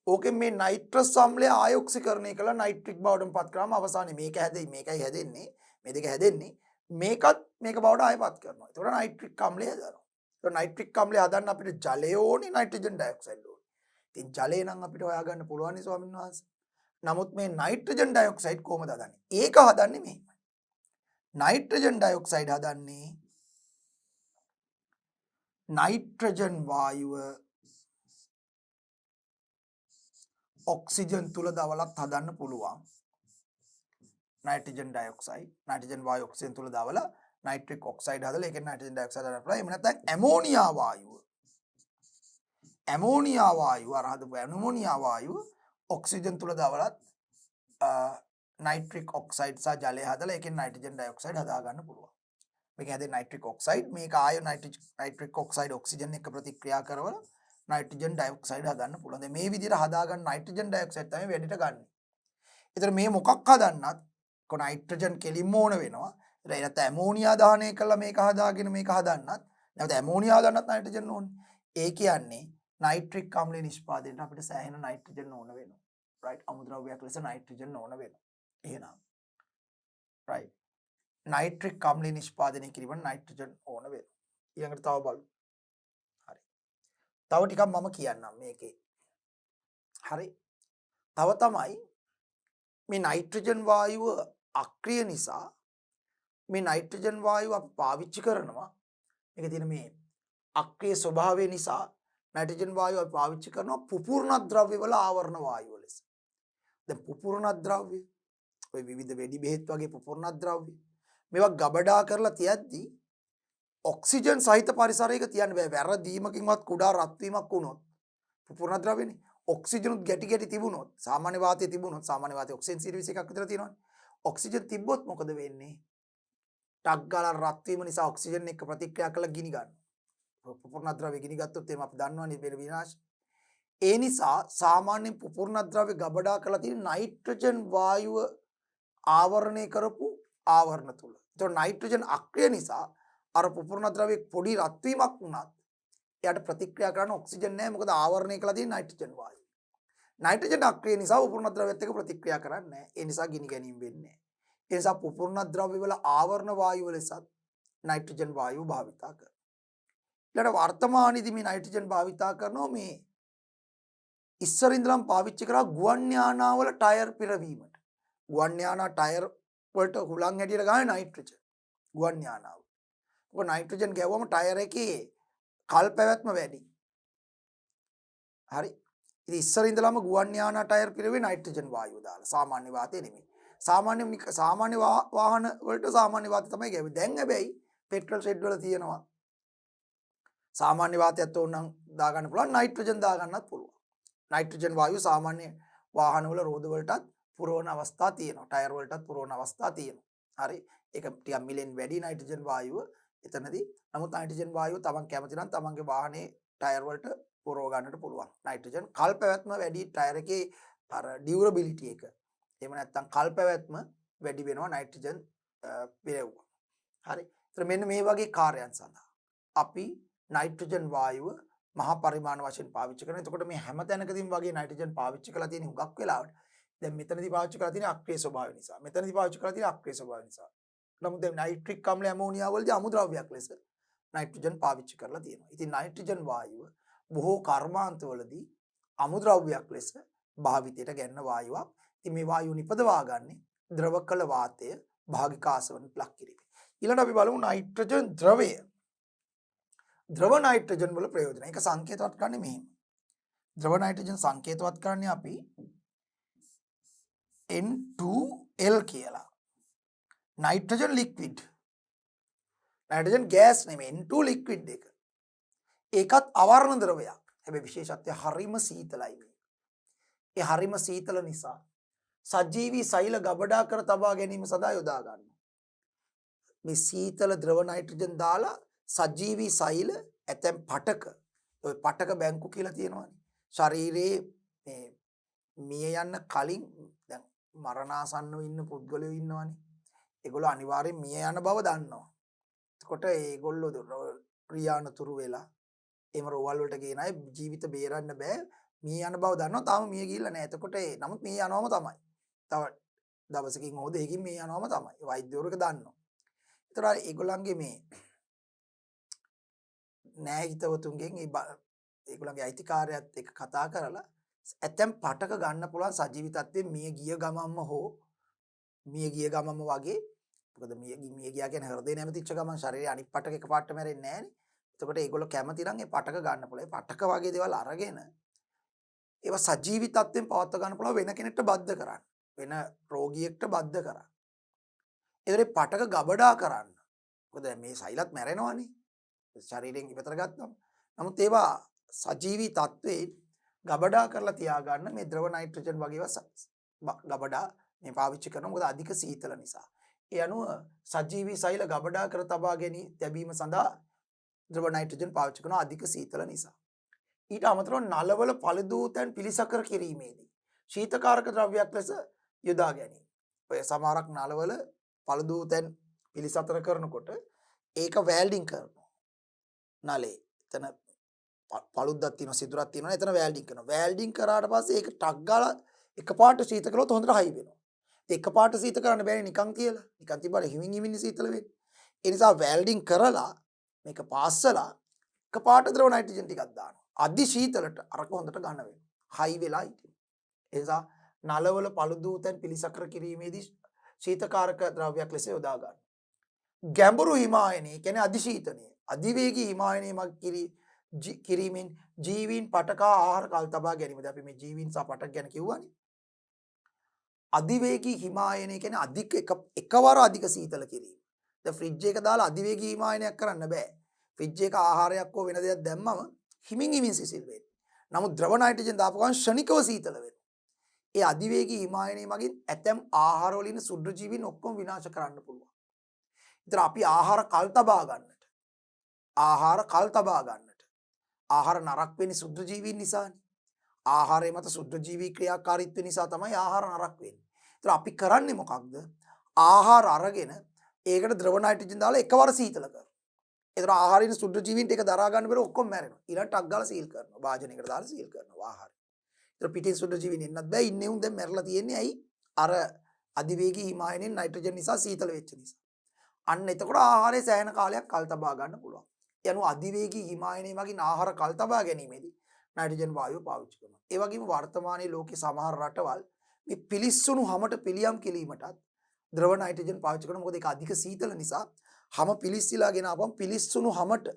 ඕකෙන් මේ නයිට්‍රස් අම්ලය ආයොක්සීකරණය කළා නයිට්‍රික් බවට පත් කරාම අවසානයේ මේක හැදෙයි මේකයි හැදෙන්නේ. මේ දෙක හැදෙන්නේ. මේකත් මේක බවට ආයපත් කරනවා. ඒතකොට නයිට්‍රික් අම්ලය හදනවා. ඒතකොට නයිට්‍රික් අම්ලය හදන්න අපිට ජලය ඕනේ, නයිට්‍රජන් ඩයොක්සයිඩ් ඕනේ. ඉතින් ජලය නම් අපිට හොයාගන්න පුළුවන් නේ ස්වාමීන් වහන්සේ. නමුත් මේ නයිට්‍රජන් ඩයොක්සයිඩ් කොහොමද හදන්නේ? ඒක හදන්නේ මෙහෙමයි. නයිට්‍රජන් ඩයොක්සයිඩ් හදන්නේ නයිට්‍රජන් වායුව ඔක්සිජන් තුල දවලත් හදන්න පුළුවන්. නයිට්‍රජන් ඩයොක්සයිඩ්, නයිට්‍රජන් වායුව ඔක්සිජන් තුල දවලා නයිට්‍රික් ඔක්සයිඩ් හදලා ඒකෙන් නයිට්‍රජන් ඩයොක්සයිඩ් හදන්න පුළුවන්. එහෙම නැත්නම් ඇමෝනියා වායුව. ඇමෝනියා වායුව අර හදපු ඇමෝනියා වායුව ඔක්සිජන් තුල දවලත් නයිට්‍රික් ඔක්සයිඩ් සහ ජලය හදලා ඒකෙන් නයිට්‍රජන් ඩයොක්සයිඩ් හදා ගන්න පුළුවන්. මේක හැදෙන්නේ නයිට්‍රික් ඔක්සයිඩ්. මේක ආය නයිට්‍රික් ඔක්සයිඩ් ඔක්සිජන් එක්ක ප්‍රතික්‍රියා කරවල නයිට්‍රජන් ඩයොක්සයිඩ් හදන්න පුළුවන්. දැන් මේ විදිහට හදාගන්න නයිට්‍රජන් ඩයොක්සයිඩ් තමයි වැඩිට ගන්න. ඒතර මේ මොකක් හදන්නත් කො නයිට්‍රජන් කෙලින්ම ඕන වෙනවා. ඒ නැත්නම් ඇමෝනියා දාහනය කළා මේක හදාගෙන මේක හදන්නත් නැත්නම් ඇමෝනියා හදන්නත් නයිට්‍රජන් ඕනේ. ඒ කියන්නේ නයිට්‍රික් අම්ලය නිෂ්පාදනයට අපිට සෑහෙන නයිට්‍රජන් ඕන වෙනවා. රයිට්. අමුද්‍රව්‍යයක් ලෙස නයිට්‍රජන් ඕන වෙනවා. එහෙනම් රයිට්. නයිට්‍රික් අම්ලය නිෂ්පාදනය කිරීමට නයිට්‍රජන් ඕන වෙනවා. ඊළඟට තව බලමු. හරි. තව ටිකක් මම කියන්නම් මේකේ. හරි. තව තමයි මේ නයිට්‍රජන් වායුව අක්‍රිය නිසා මේ නයිට්‍රජන් වායුව අපි පාවිච්චි කරනවා. මේක තියෙන මේ අක්‍රිය ස්වභාවය නිසා නයිට්‍රජන් වායුව අපි පාවිච්චි කරනවා පුපුරණ ද්‍රව්‍ය වල ආවරණ වායුව ලෙස. දැන් පුපුරණ ද්‍රව්‍ය ඔය විවිධ වෙඩි බෙහෙත් වගේ පුපුරණ ද්‍රව්‍ය මේවා ගබඩා කරලා තියද්දී ඔක්සිජන් සහිත පරිසරයක තියන්න බෑ. වැරදීමකින්වත් කුඩා රත් වීමක් වුණොත් පුපුරණ ද්‍රව්‍යනේ ඔක්සිජනුත් ගැටි ගැටි තිබුණොත් සාමාන්‍ය වාතයේ තිබුණොත් සාමාන්‍ය වාතයේ ඔක්සිජන් 21ක් විතර තියෙනවනේ. ඔක්සිජන් තිබ්බොත් මොකද වෙන්නේ? ටක් ගාලා රත් වීම නිසා ඔක්සිජන් එක්ක ප්‍රතික්‍රියා කරලා ගිනි ගන්නවා. පුපුරණ ද්‍රව්‍ය ගිනි ගත්තොත් එහෙම අපි දන්නවනේ වෙන විනාශ. ඒ නිසා සාමාන්‍ය පුපුරණ ද්‍රව්‍ය ගබඩා කරලා තියෙන නයිට්‍රජන් වායුව ආවරණය කරපු ආවරණ තුල. ඒතකොට නයිට්‍රජන් අක්‍රිය නිසා අර පුපුරණ ද්‍රව්‍ය පොඩි රත් වීමක් වුණත් එයාට ප්‍රතික්‍රියා කරන්න ඔක්සිජන් නැහැ. මොකද ආවරණය කරලා තියෙන නයිට්‍රජන් වායුව. නයිට්‍රජන් අක්‍රිය නිසා පුපුරණ ද්‍රව්‍යත් එක්ක ප්‍රතික්‍රියා කරන්නේ නැහැ. ඒ නිසා ගිනි ගැනීම වෙන්නේ නැහැ. ඒ නිසා පුපුරණ ද්‍රව්‍ය වල ආවරණ වායුව ලෙසත් නයිට්‍රජන් වායුව භාවිතා කරනවා. ඊළඟ වර්තමානයේදී මේ නයිට්‍රජන් භාවිතා කරනවා මේ ඉස්සර ඉඳලම පාවිච්චි කරා ගුවන් යානාවල ටයර් පිරවීමට. ගුවන් යානා ටයර් වලට හුලං හැටියට ගන්න නයිට්‍රජන්. ගුවන් යානාව. මොකද නයිට්‍රජන් ගැවුවම ටයර් එකේ කල් පැවැත්ම වැඩි. හරි. ඉතින් ඉස්සර ඉඳලම ගුවන් යානා ටයර් පිරවේ නයිට්‍රජන් වායුව දාලා. සාමාන්‍ය වාතය නෙමෙයි. සාමාන්‍ය වාහන වලට සාමාන්‍ය වාතය තමයි ගැවෙන්නේ. දැන් හැබැයි පෙට්‍රල් ෂෙඩ් වල තියෙනවා. සාමාන්‍ය වාතයත් ඕනනම් දාගන්න පුළුවන්, නයිට්‍රජන් දාගන්නත් පුළුවන්. නයිට්‍රජන් වායුව සාමාන්‍ය වාහන වල රෝද වලටත් පුරවන අවස්ථා තියෙනවා. ටයර් වලටත් පුරවන අවස්ථා තියෙනවා. හරි. ඒක ටිකක් මිලෙන් වැඩි නයිට්‍රජන් වායුව එතනදී. නමුත් නයිට්‍රජන් වායුව තමන් කැමති නම් තමන්ගේ වාහනේ ටයර් වලට පුරව ගන්නට පුළුවන්. නයිට්‍රජන් කල් පැවැත්ම වැඩි ටයර් එකේ අර ඩියුරබිලිටි එක. එහෙම නැත්නම් කල් පැවැත්ම වැඩි වෙනවා නයිට්‍රජන් පිරෙව්වා. හරි. ඒතර මෙන්න මේ වගේ කාර්යයන් සඳහා අපි නයිට්‍රජන් වායුව මහා පරිමාණ වශයෙන් පාවිච්චි කරනවා. එතකොට මේ හැම තැනකදීම වගේ නයිට්‍රජන් පාවිච්චි කරලා තියෙන හුඟක් වෙලාවට දැන් මෙතනදී පාවිච්චි කරලා තියෙන අක්‍රිය ස්වභාවය නිසා. මෙතනදී පාවිච්චි කරලා තියෙන අක්‍රිය ස්වභාවය නිසා. නමුත් දැන් නයිට්‍රික් අම්ල ඇමෝනියා වලදී අමුද්‍රව්‍යයක් ලෙස නයිට්‍රජන් පාවිච්චි කරලා තියෙනවා. ඉතින් නයිට්‍රජන් වායුව බොහෝ කර්මාන්තවලදී අමුද්‍රව්‍යයක් ලෙස භාවිතයට ගැන්න වායුවක්. ඉතින් මේ වායුව නිපදවා ගන්නේ ද්‍රව කළ වාතය භාගික ආසවන ප්ලක් කිරීම. ඊළඟට අපි බලමු නයිට්‍රජන් ද්‍රවය. ද්‍රව නයිට්‍රජන් වල ප්‍රයෝජන. ඒක සංකේතවත් කරන්නේ මෙහෙම. ද්‍රව නයිට්‍රජන් සංකේතවත් කරන්නේ අපි N2L කියලා. Nitrogen liquid. නයිට්‍රජන් ගෑස් නෙමෙයි N2 ලික්විඩ් එක. ඒකත් අවර්ණ ද්‍රවයක්. හැබැයි විශේෂත්වය හරිම සීතලයි මේක. ඒ හරිම සීතල නිසා සජීවී සෛල ගබඩා කර තබා ගැනීම සඳහා යොදා ගන්නවා. මේ සීතල ද්‍රව නයිට්‍රජන් දාලා සජීවී සෛල ඇතැම් පටක, ඔය පටක බැංකු කියලා තියෙනවානේ. ශරීරයේ මේ මිය යන්න කලින් දැන් මරණාසන්නව ඉන්න පුද්ගලයෝ ඉන්නවානේ. ඒගොල්ලෝ අනිවාර්යෙන් මිය යන බව දන්නවා. එතකොට ඒගොල්ලෝ රියානතුරු වෙලා එහෙම රෝවල් වලට ගේන අය ජීවිත බේරන්න බෑ. මිය යන බව දන්නවා. තාම මිය ගිහිල්ලා නැහැ. එතකොට නමුත් මිය යනවම තමයි. තව දවසකින් හෝ දෙකකින් මිය යනවම තමයි. වෛද්‍යවරු ඒක දන්නවා. ඒතර ඒගොල්ලන්ගේ මේ නෑ හිතවතුන්ගෙන් ඒගොල්ලන්ගේ අයිතිකාරයත් එක්ක කතා කරලා ඇතැම් පටක ගන්න පුළුවන් සජීවී තත්ත්වයෙන් මිය ගිය ගමන්ම හෝ මිය ගිය ගමන්ම වගේ. මොකද මිය ගියා කියන්නේ හෘදේ නැමතිච්ච ගමන් ශරීරයේ අනිත් පටක එකපාරට මැරෙන්නේ නෑනේ. එතකොට ඒගොල්ලෝ කැමති නම් ඒ පටක ගන්න පුළුවන්. පටක වගේ දේවල් අරගෙන ඒවා සජීවී තත්ත්වයෙන් පවත්වා ගන්න පුළුවන් වෙන කෙනෙක්ට බද්ධ කරන්න. වෙන රෝගියෙක්ට බද්ධ කරන්න. ඒතරේ පටක ගබඩා කරන්න. මොකද මේ සෛලත් මැරෙනවනේ. ශරීරයෙන් ඉවතර ගත්තම. නමුත් ඒවා සජීවී තත්ත්වයෙන් ගබඩා කරලා තියාගන්න මේ ද්‍රව නයිට්‍රජන් වගේ ගබඩා මේ පාවිච්චි කරනවා. මොකද අධික සීතල නිසා. ඒ අනුව සජීවී සෛල ගබඩා කර තබා ගැනීම සඳහා ද්‍රව නයිට්‍රජන් පාවිච්චි කරනවා අධික සීතල නිසා. ඊට අමතරව නලවල පළදූ තැන් පිළිසකර කිරීමේදී ශීතකාරක ද්‍රව්‍යයක් ලෙස යොදා ගැනීම. ඔය සමහරක් නලවල පළදූ තැන් පිළිසතර කරනකොට ඒක වෑල්ඩින් කරනවා. නලේ එතන පළුද්දක් තියෙනවා සිදුරක් තියෙනවා එතන වෑල්ඩින් කරනවා. වෑල්ඩින් කරාට පස්සේ ඒක ටක් ගාලා එකපාරට සීත කළොත් හොඳට හයි වෙනවා. එකපාරට සීත කරන්න බැරි නිකන් තියලා. නිකන් තිබ්බට හිමින් හිමින් සීතල වෙන්නේ. ඒ නිසා වෑල්ඩින් කරලා මේක පාස්සලා එකපාරට ද්‍රව නයිට්‍රජන් ටිකක් දානවා. අධි සීතලට අරක හොඳට ගන්න වෙනවා. හයි වෙලා ඉතින්. ඒ නිසා නලවල පළුදූ තැන් පිළිසකර කිරීමේදී ශීතකාරක ද්‍රව්‍යයක් ලෙස යොදා ගන්න. ගැඹුරු හිමායනයේ කියන්නේ අධිශීතනය. අධිවේගී හිමායනයේ මග කිරීමෙන් ජීවීන් පටක ආහාර කල් තබා ගැනීමද අපි මේ ජීවීන් සහ පටක ගැන කිව්වනේ. අධිවේගී හිමායනය කියන්නේ අධික එකවර අධික සීතල කිරීම. දැන් ෆ්‍රිජ් එක දාලා අධිවේගී හිමායනයක් කරන්න බෑ. ෆ්‍රිජ් එක ආහාරයක් හෝ වෙන දෙයක් දැම්මම හිමින් හිමින් සිසිල් වෙනවා. නමුත් ද්‍රව නයිට්‍රජන් දාපු ගමන් ෂණිකව සීතල වෙනවා. ඒ අධිවේගී හිමායනයේ මගින් ඇතැම් ආහාර වල ඉන්න සුද්ධ ජීවීන් ඔක්කොම විනාශ කරන්න පුළුවන්. ඒතර අපි ආහාර කල් තබා ගන්නට ආහාර නරක වෙන්නේ සුද්ධ ජීවීන් නිසානේ. ආහාරය මත සුද්ධ ජීවී ක්‍රියාකාරීත්වය නිසා තමයි ආහාර නරක වෙන්නේ. ඒතර අපි කරන්නේ මොකක්ද? ආහාර අරගෙන ඒකට ද්‍රව නයිට්‍රජන් දාලා එකවර සීතල කරනවා. ඒතර ආහාරින් සුද්ධ ජීවීන්ට ඒක දරා ගන්න බැරුව ඔක්කොම මැරෙනවා. ඊළඟට ටක් ගාලා සීල් කරනවා. වාජනයකට දාලා සීල් කරනවා ආහාරය. ඒතර පිටින් සුද්ධ ජීවීන් එන්නත් බෑ. ඉන්නේ උන් දැන් මැරලා තියෙන්නේ ඇයි? අර අධිවේගී හිමායනෙන් නයිට්‍රජන් නිසා සීතල වෙච්ච නිසා. අන්න එතකොට ආහාරය සෑහෙන කාලයක් කල් තබා ගන්න පුළුවන්. ඒ අනුව අධිවේගී හිමායනය මගින් ආහාර කල් තබා ගැනීමේදී නයිට්‍රජන් වායුව පාවිච්චි කරනවා. ඒ වගේම වර්තමානයේ ලෝකේ සමහර රටවල් මේ පිලිස්සුණු හැමට පිළියම් කිරීමටත් ද්‍රව නයිට්‍රජන් පාවිච්චි කරනවා. මොකද ඒක අධික සීතල නිසා හැම පිලිස්සිලා ගෙන ආපම් පිලිස්සුණු හැමට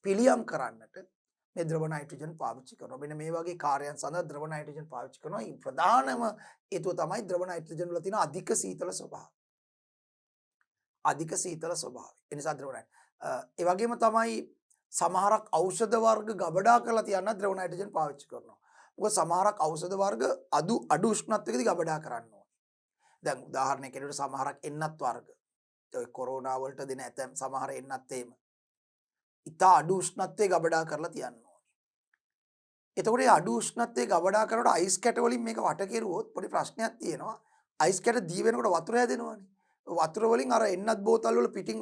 පිළියම් කරන්නට මේ ද්‍රව නයිට්‍රජන් පාවිච්චි කරනවා. මෙන්න මේ වගේ කාර්යයන් සඳහා ද්‍රව නයිට්‍රජන් පාවිච්චි කරනවා. ඒ ප්‍රධානම හේතුව තමයි ද්‍රව නයිට්‍රජන් වල තියෙන අධික සීතල ස්වභාවය. අධික සීතල ස්වභාවය. ඒ නිසා ද්‍රව ඒ වගේම තමයි සමහරක් ඖෂධ වර්ග ගබඩා කරලා තියන්න ද්‍රව නයිට්‍රජන් පාවිච්චි කරනවා. මොකද සමහරක් ඖෂධ වර්ග අඩු උෂ්ණත්වයකදී ගබඩා කරන්න ඕනේ. දැන් උදාහරණයක් ඇරෙන්න සමහරක් එන්නත් වර්ග ඔය කොරෝනා වලට දෙන ඇතැම් සමහර එන්නත් එහෙම ඉතා අඩු උෂ්ණත්වයේ ගබඩා කරලා තියන්න ඕනේ. එතකොට මේ අඩු උෂ්ණත්වයේ ගබඩා කරනකොට අයිස් කැට වලින් මේක වට කෙරුවොත් පොඩි ප්‍රශ්නයක් තියෙනවා. අයිස් කැට දී වෙනකොට වතුර හැදෙනවනේ. වතුර වලින් අර එන්නත් බෝතල් වල පිටින්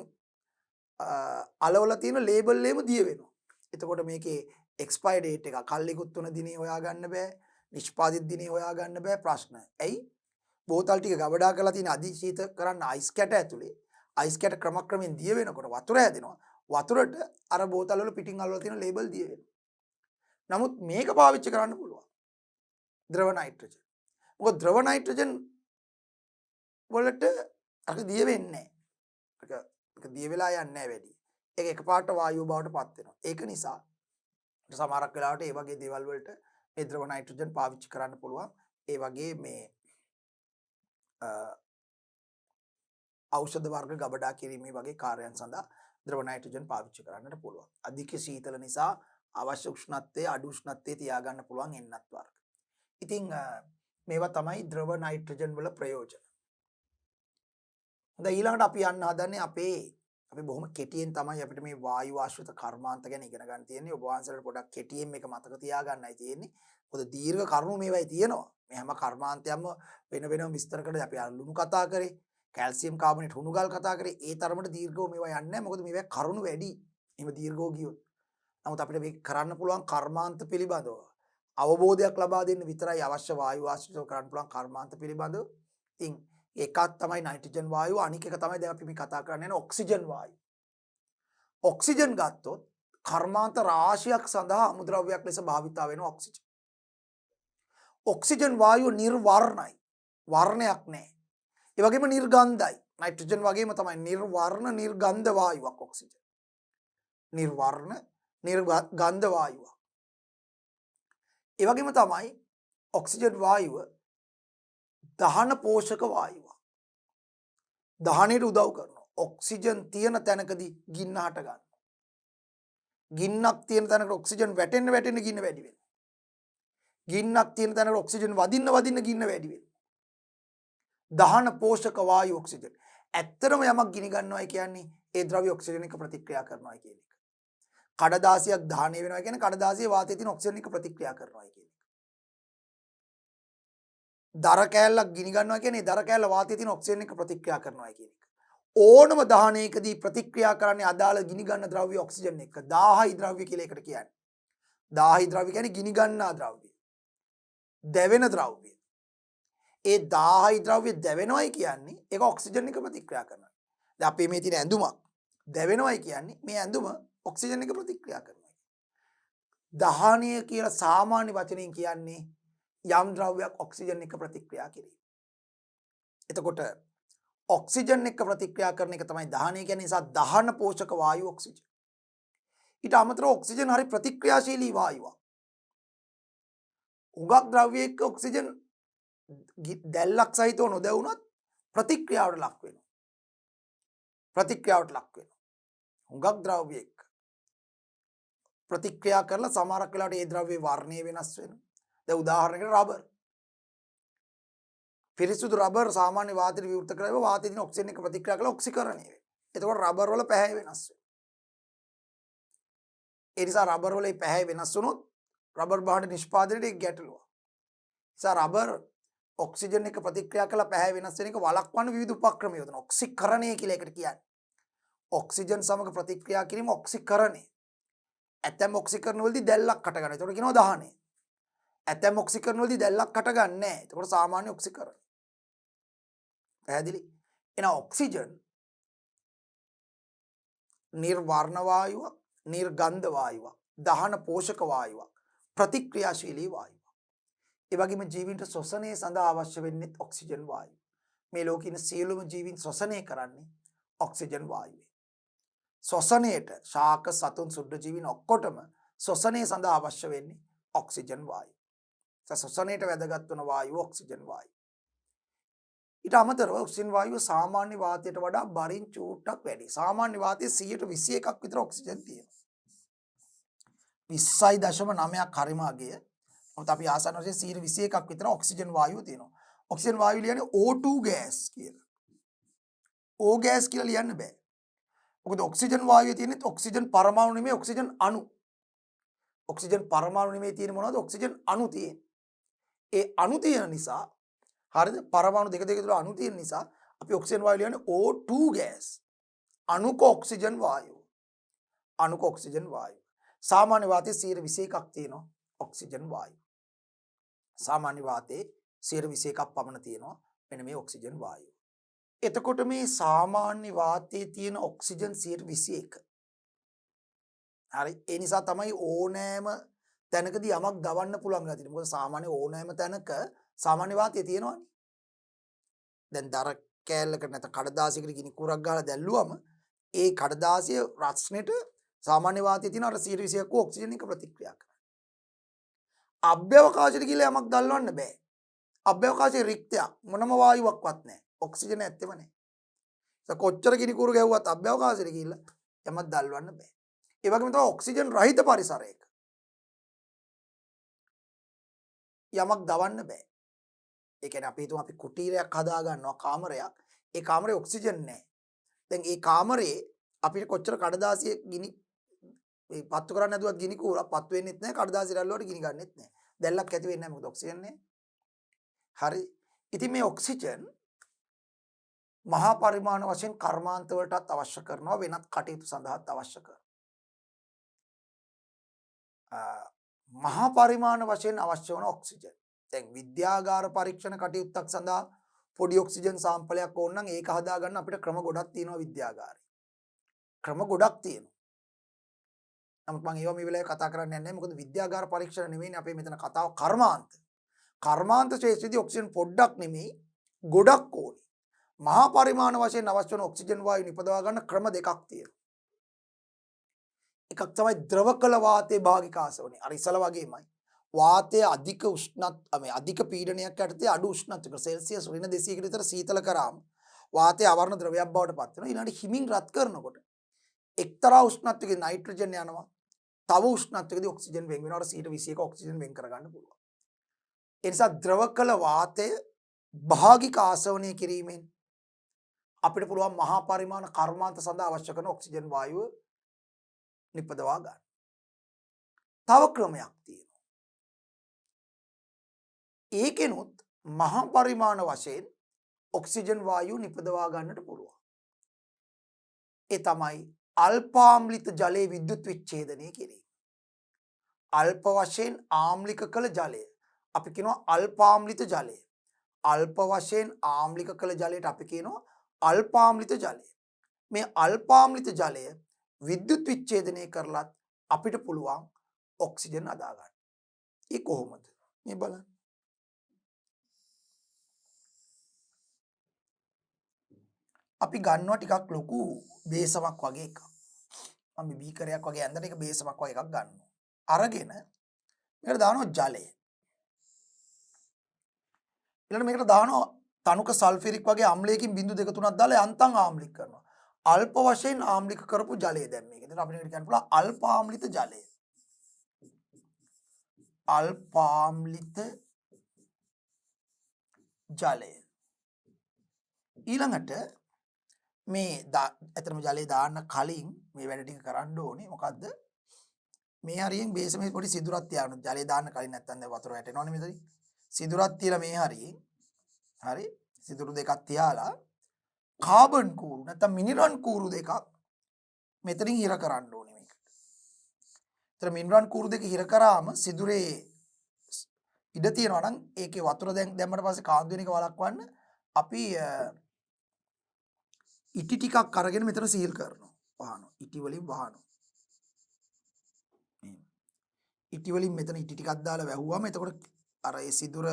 අලවල තියෙන ලේබල් එකම දිය වෙනවා. එතකොට මේකේ එක්ස්පයර් ඩේට් එක කල්ලිකුත් 3 දිනේ හොයාගන්න බෑ. නිෂ්පාදිත දිනේ හොයාගන්න බෑ ප්‍රශ්න. ඇයි? බෝතල් ටික ගබඩා කරලා තියෙන අධිශීත කරන්න අයිස් කැට ඇතුලේ අයිස් කැට ක්‍රමක්‍රමයෙන් දිය වෙනකොට වතුර හැදෙනවා. වතුරට අර බෝතල් වල පිටින් අලවල තියෙන ලේබල් දිය වෙනවා. නමුත් මේක පාවිච්චි කරන්න පුළුවන්. ද්‍රව නයිට්‍රජන්. මොකද ද්‍රව නයිට්‍රජන් වලට අර දිය වෙන්නේ නැහැ. ඒක දිය වෙලා යන්නේ නැහැ වැඩි. ඒක එකපාරට වායුව බවට පත් වෙනවා. ඒක නිසා සමහරක් වෙලාවට ඒ වගේ දේවල් වලට මේ ද්‍රව නයිට්‍රජන් පාවිච්චි කරන්න පුළුවන්. ඒ වගේ මේ ඖෂධ වර්ග ගබඩා කිරීමේ වගේ කාර්යයන් සඳහා ද්‍රව නයිට්‍රජන් පාවිච්චි කරන්නට පුළුවන්. අධික සීතල නිසා අවශ්‍ය උෂ්ණත්වයේ අඩු උෂ්ණත්වයේ තියාගන්න පුළුවන් එන්නත් වර්ග. ඉතින් මේවා තමයි ද්‍රව නයිට්‍රජන් වල ප්‍රයෝජන. හොඳයි ඊළඟට අපි යන්න හදන්නේ අපි බොහොම කෙටියෙන් තමයි අපිට මේ වායු ආශ්‍රිත කර්මාන්ත ගැන ඉගෙන ගන්න තියෙන්නේ. ඔබ වහන්සේලාට පොඩක් කෙටියෙන් මේක මතක තියාගන්නයි තියෙන්නේ. මොකද දීර්ඝ කරුණු මේවයි තියෙනවා. මේ හැම කර්මාන්තයක්ම වෙන වෙනම විස්තර කරලා අපි ලුණු කතා කරේ, කැල්සියම් කාබනේට් හුණු ගල් කතා කරේ. ඒ තරමට දීර්ඝව මේවා යන්නේ නැහැ. මොකද මේවා කරුණු වැඩි. එහෙම දීර්ඝව ගියොත්. නමුත් අපිට මේක කරන්න පුළුවන් කර්මාන්ත පිළිබඳව අවබෝධයක් ලබා දෙන්න විතරයි අවශ්‍ය වායු ආශ්‍රිතව කරන්න පුළුවන් කර්මාන්ත පිළිබඳව. ඉතින් එකක් තමයි නයිට්‍රජන් වායුව, අනික එක තමයි දැන් අපි මේ කතා කරන්නේ ඔක්සිජන් වායුව. ඔක්සිජන් ගත්තොත් කර්මාන්ත රාශියක් සඳහා අමුද්‍රව්‍යයක් ලෙස භාවිතා වෙන ඔක්සිජන්. ඔක්සිජන් වායුව නිර්වර්ණයි. වර්ණයක් නැහැ. ඒ වගේම නිර්ගන්ධයි. නයිට්‍රජන් වගේම තමයි නිර්වර්ණ නිර්ගන්ධ වායුවක් ඔක්සිජන්. නිර්වර්ණ නිර්ගන්ධ වායුවක්. ඒ වගේම තමයි ඔක්සිජන් වායුව දහන පෝෂක වායුවක්. දහනයට උදව් කරනවා. ඔක්සිජන් තියෙන තැනකදී ගින්න හට ගන්නවා. ගින්නක් තියෙන තැනකට ඔක්සිජන් වැටෙන්න ගින්න වැඩි වෙනවා. ගින්නක් තියෙන තැනකට ඔක්සිජන් වදින්න ගින්න වැඩි වෙනවා. දහන පෝෂක වායු ඔක්සිජන්. ඇත්තටම යමක් ගිනි ගන්නවා කියන්නේ ඒ ද්‍රව්‍ය ඔක්සිජන් එක ප්‍රතික්‍රියා කරනවා කියන එක. කඩදාසියක් දහනය වෙනවා කියන්නේ කඩදාසියේ වාතයේ තියෙන ඔක්සිජන් එක ප්‍රතික්‍රියා කරනවා කියන එක. දර කෑල්ලක් ගිනි ගන්නවා කියන්නේ දර කෑල්ල වාතයේ තියෙන ඔක්සිජන් එක ප්‍රතික්‍රියා කරනවා කියන එක. ඕනම දහනයකදී ප්‍රතික්‍රියා කරන්නේ අදාළ ගිනි ගන්න ද්‍රව්‍ය ඔක්සිජන් එක. දාහයි ද්‍රව්‍ය කියලා එකට කියන්නේ. දාහයි ද්‍රව්‍ය කියන්නේ ගිනි ගන්නා ද්‍රව්‍ය. දැවෙන ද්‍රව්‍ය. ඒ දාහයි ද්‍රව්‍ය දැවෙනවයි කියන්නේ ඒක ඔක්සිජන් එක ප්‍රතික්‍රියා කරනවා. දැන් අපේ මේ තියෙන ඇඳුමක් දැවෙනවයි කියන්නේ මේ ඇඳුම ඔක්සිජන් එක ප්‍රතික්‍රියා කරනවා. දහනය කියලා සාමාන්‍ය වචනයෙන් කියන්නේ යම් ද්‍රව්‍යයක් ඔක්සිජන් එක ප්‍රතික්‍රියා කිරීම. එතකොට ඔක්සිජන් එක ප්‍රතික්‍රියා කරන එක තමයි දහනය කියන්නේ. නිසා දහන පෝෂක වායු ඔක්සිජන්. ඊට අමතරව ඔක්සිජන් හරි ප්‍රතික්‍රියාශීලී වායුවක්. උගක් ද්‍රව්‍ය එක්ක ඔක්සිජන් දැල්ලක් සහිතව නොදැවුනත් ප්‍රතික්‍රියාවට ලක් වෙනවා. ප්‍රතික්‍රියාවට ලක් වෙනවා. උගක් ද්‍රව්‍ය එක්ක ප්‍රතික්‍රියා කරලා සමහරක් වෙලාවට ඒ ද්‍රව්‍යයේ වර්ණය වෙනස් වෙනවා. දැන් උදාහරණයකට රබර්. පිරිසුදු රබර් සාමාන්‍ය වාතයට විවෘත කරලා වාතයේ තියෙන ඔක්සිජන් එක ප්‍රතික්‍රියා කරලා ඔක්සිකරණය වෙනවා. එතකොට රබර් වල පැහැය වෙනස් වෙනවා. ඒ නිසා රබර් වල පැහැය වෙනස් වුණොත් රබර් භාණ්ඩ නිෂ්පාදනයේ ගැටලුවක්. නිසා රබර් ඔක්සිජන් එක ප්‍රතික්‍රියා කරලා පැහැය වෙනස් වෙන එක වළක්වන්න විවිධ උපක්‍රම යොදනවා. ඔක්සිකරණය කියලා එකට කියන්නේ. ඔක්සිජන් සමග ප්‍රතික්‍රියා කිරීම ඔක්සිකරණය. ඇතැම් ඔක්සිකරණ වලදී දැල්ලක් හට ගන්නවා. ඒකට කියනවා දහනය. ඇතැම් ඔක්සිකරණ වලදී දැල්ලක් හට ගන්නෑ නැහැ. ඒකට සාමාන්‍ය ඔක්සිකරණ. පැහැදිලි? එහෙනම් ඔක්සිජන් නිර්වර්ණ වායුවක්, නිර්ගන්ධ වායුවක්, දහන පෝෂක වායුවක්, ප්‍රතික්‍රියාශීලී වායුවක්. ඒ වගේම ජීවීන්ට ශ්වසනය සඳහා අවශ්‍ය වෙන්නේ ඔක්සිජන් වායුව. මේ ලෝකේ ඉන්න සියලුම ජීවීන් ශ්වසනය කරන්නේ ඔක්සිජන් වායුවෙන්. ශ්වසනයේට ශාක සතුන් සුද්ධ ජීවීන් ඔක්කොටම ශ්වසනය සඳහා අවශ්‍ය වෙන්නේ ඔක්සිජන් වායුව. ශ්වසනයට වැදගත් වන වායුව ඔක්සිජන් වායුව. ඊට අමතරව ඔක්සිජන් වායුව සාමාන්‍ය වාතයට වඩා බරින් චූට්ටක් වැඩි. සාමාන්‍ය වාතයේ 121ක් විතර ඔක්සිජන් තියෙනවා. 20.9ක් හරිම අගය. මොකද අපි ආසන්න වශයෙන් 121ක් විතර ඔක්සිජන් වායුව තියෙනවා. ඔක්සිජන් වායුව ලියන්නේ O2 ගෑස් කියලා. O ගෑස් කියලා ලියන්න බෑ. මොකද ඔක්සිජන් වායුවේ තියෙන්නේ ඔක්සිජන් පරමාණු නෙමෙයි ඔක්සිජන් අණු. ඔක්සිජන් පරමාණු නෙමෙයි තියෙන්නේ මොනවද? ඔක්සිජන් අණු තියෙන්නේ. ඒ අණු තියෙන නිසා හරිද? පරමාණු දෙක තුල අණු තියෙන නිසා අපි ඔක්සිජන් වායුව ලියන්නේ O2 ගෑස්. අණුක ඔක්සිජන් වායුව. අණුක ඔක්සිජන් වායුව. සාමාන්‍ය වාතයේ 121ක් තියෙනවා ඔක්සිජන් වායුව. සාමාන්‍ය වාතයේ 121ක් පමණ තියෙනවා මෙන්න මේ ඔක්සිජන් වායුව. එතකොට මේ සාමාන්‍ය වාතයේ තියෙන ඔක්සිජන් 121. හරි. ඒ නිසා තමයි ඕනෑම තැනකදී යමක් දවන්න පුළුවන් වෙලා තියෙන්නේ. මොකද සාමාන්‍ය ඕනෑම තැනක සාමාන්‍ය වාතය තියෙනවනේ. දැන් දර කෑල්ලකට නැත්නම් කඩදාසියකට ගිනි කුරක් ගහලා දැල්ලුවම ඒ කඩදාසිය රස්නෙට සාමාන්‍ය වාතයේ තියෙන අර 121 ඔක්සිජන් එක ප්‍රතික්‍රියා කරනවා. අභ්‍යවකාශයට ගිහලා යමක් දැල්වන්න බෑ. අභ්‍යවකාශයේ රික්තයක් මොනම වායුවක්වත් නැහැ. ඔක්සිජන් ඇත්තෙම නැහැ. ඒක කොච්චර ගිනි කුරු ගැහුවත් අභ්‍යවකාශයට ගිහිල්ලා යමක් දැල්වන්න බෑ. ඒ වගේම තමයි ඔක්සිජන් රහිත පරිසරයක යමක් දවන්න බෑ. ඒ කියන්නේ අපි හිතමු අපි කුටීරයක් හදා ගන්නවා කාමරයක්. ඒ කාමරේ ඔක්සිජන් නැහැ. දැන් ඒ කාමරේ අපිට කොච්චර කඩදාසිය ගිනි මේ පත්තු කරන්න නැතුවත් ගිනි කූරක් පත්තු වෙන්නෙත් නැහැ. කඩදාසිය රැල්ලුවට ගිනි ගන්නෙත් නැහැ. දැල්ලක් ඇති වෙන්නේ නැහැ මොකද ඔක්සිජන් නැහැ. හරි. ඉතින් මේ ඔක්සිජන් මහා පරිමාණ වශයෙන් කර්මාන්ත වලටත් අවශ්‍ය කරනවා වෙනත් කටයුතු සඳහාත් අවශ්‍ය කරනවා. මහා පරිමාණ වශයෙන් අවශ්‍ය වන ඔක්සිජන්. දැන් විද්‍යාගාර පරීක්ෂණ කටයුත්තක් සඳහා පොඩි ඔක්සිජන් සාම්පලයක් ඕන නම් ඒක හදාගන්න අපිට ක්‍රම ගොඩක් තියෙනවා විද්‍යාගාරේ. ක්‍රම ගොඩක් තියෙනවා. නමුත් මම ඒවා මේ වෙලාවේ කතා කරන්නේ නැහැ. මොකද විද්‍යාගාර පරීක්ෂණ නෙමෙයිනේ අපේ මෙතන කතාව කර්මාන්ත. කර්මාන්ත ශ්‍රේෂ්ඨදී ඔක්සිජන් පොඩ්ඩක් නෙමෙයි ගොඩක් ඕනේ. මහා පරිමාණ වශයෙන් අවශ්‍ය වන ඔක්සිජන් වායු නිපදවා ගන්න ක්‍රම දෙකක් තියෙනවා. එකක් තමයි ද්‍රව කළ වාතයේ භාගික ආසවණේ. අර ඉස්සල වගේමයි. වාතයේ අධික අධික පීඩනයක් යටතේ අඩු උෂ්ණත්වයක සෙල්සියස් -200කට විතර සීතල කරාම වාතයේ අවර්ණ ද්‍රවයක් බවට පත් වෙනවා. ඊළඟට හිමින් රත් කරනකොට එක්තරා උෂ්ණත්වයක නයිට්‍රජන් යනවා. තව උෂ්ණත්වයකදී ඔක්සිජන් වෙන් වෙනවා. 121 ඔක්සිජන් වෙන් කරගන්න පුළුවන්. ඒ නිසා ද්‍රව කළ වාතය භාගික ආසවණය කිරීමෙන් අපිට පුළුවන් මහා පරිමාණ කර්මාන්ත සඳහා අවශ්‍ය කරන ඔක්සිජන් වායුව නිපදවා ගන්න. තව ක්‍රමයක් තියෙනවා. ඒකෙනුත් මහා පරිමාණ වශයෙන් ඔක්සිජන් වායුව නිපදවා ගන්නට පුළුවන්. ඒ තමයි අල්පාම්ලිත ජලයේ විද්‍යුත් විච්ඡේදනය කිරීම. අල්ප වශයෙන් ආම්ලික කළ ජලය අපි කියනවා අල්පාම්ලිත ජලය. අල්ප වශයෙන් ආම්ලික කළ ජලයට අපි කියනවා අල්පාම්ලිත ජලය. මේ අල්පාම්ලිත ජලය විද්‍යුත් විච්ඡේදනය කරලත් අපිට පුළුවන් ඔක්සිජන් හදා ගන්න. ඒ කොහොමද? මේ බලන්න. අපි ගන්නවා ටිකක් ලොකු බේසමක් වගේ එකක්. මම බීකරයක් වගේ ඇඳන එක බේසමක් වගේ එකක් ගන්නවා. අරගෙන මේකට දානවා ජලය. ඊළඟ මේකට දානවා තනුක සල්ෆිරික් වගේ අම්ලයකින් බිඳු 2 3ක් දාලා යන්තම් ආම්ලික කරනවා. අල්ප වශයෙන් ආම්ලික කරපු ජලය දැන් මේක. එතන අපිට කියන්න පුළුවන් අල්පාම්ලිත ජලය. අල්පාම්ලිත ජලය. ඊළඟට මේ ඇත්තටම ජලය දාන්න කලින් මේ වැඩ ටික කරන්න ඕනේ. මොකද්ද? මේ හරියෙන් බේසමේ පොඩි සිදුරක් තියාගන්න. ජලය දාන්න කලින් නැත්තම් දැන් වතුර වැටෙනවනේ මෙතනින්. සිදුරක් තියලා මේ හරියෙන් හරි සිදුරු දෙකක් තියාලා කාබන් කූරු නැත්නම් මිනිරන් කූරු දෙකක් මෙතනින් හිර කරන්න ඕනේ මේකට. ඒතර මිනිරන් කූරු දෙක හිර කරාම සිදුරේ ඉඩ තියනවා නම් ඒකේ වතුර දැන් දැම්මට පස්සේ කාන්දු වෙන එක වළක්වන්න අපි ඉටි ටිකක් අරගෙන මෙතන සීල් කරනවා. වහනවා. ඉටි වලින් වහනවා. ඉටි වලින් මෙතන ඉටි ටිකක් දාලා වැහුවාම එතකොට අර ඒ සිදුර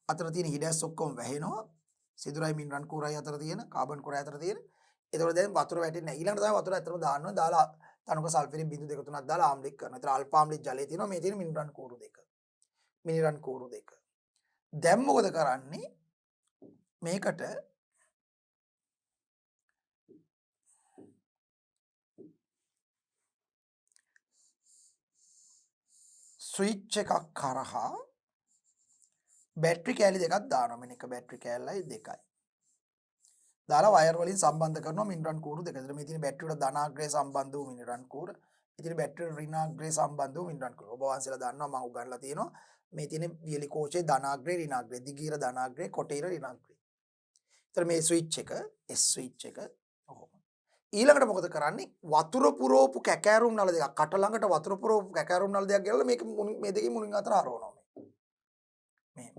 අතර තියෙන හිඩැස් ඔක්කොම වැහෙනවා. සිදුරයි මිනරල් කුරයි අතර තියෙන කාබන් කුරයි අතර තියෙන. එතකොට දැන් වතුර වැටෙන්නේ නැහැ. ඊළඟට තමයි වතුර ඇත්තටම දාන්නවා. දාලා තනක සල්ෆර් බිඳු දෙක තුනක් දාලා ආම්ලික් කරනවා. ඒතර අල්ෆා ආම්ලික් ජලය තියෙනවා. මේ තියෙන මිනරල් කූරු දෙක. මිනරල් කූරු දෙක. දැන් මොකද කරන්නේ? මේකට ස්විච් එකක් කරහා බැටරි කෑලි දෙකක් දානවා. මෙන්න එක බැටරි කෑල්ලයි දෙකයි. දාලා වයර් වලින් සම්බන්ධ කරනවා මිනරල් කූරු දෙක. එතන මේ තියෙන බැටරි වල ධනාග්‍රේ සම්බන්ධ වූ මිනරල් කූර. ඉතින් බැටරි ඍණාග්‍රේ සම්බන්ධ වූ මිනරල් කූර. ඔබ වහන්සේලා දන්නවා මම උගන්ලා තියෙනවා. මේ තියෙන වියලි කෝෂයේ ධනාග්‍රේ ඍණාග්‍රේ දිගීර ධනාග්‍රේ කොටීර ඍණාග්‍රේ. එතන මේ ස්විච් එක S ස්විච් එක ඔහොම. ඊළඟට මොකද කරන්නේ? වතුර පුරවපු කැකෑරුම් නල දෙකක් කට ළඟට වතුර පුරවපු කැකෑරුම් නල දෙකක් ගෙනල්ලා මේක මේ දෙකේ මුණින් අතර හරවනවා. මේ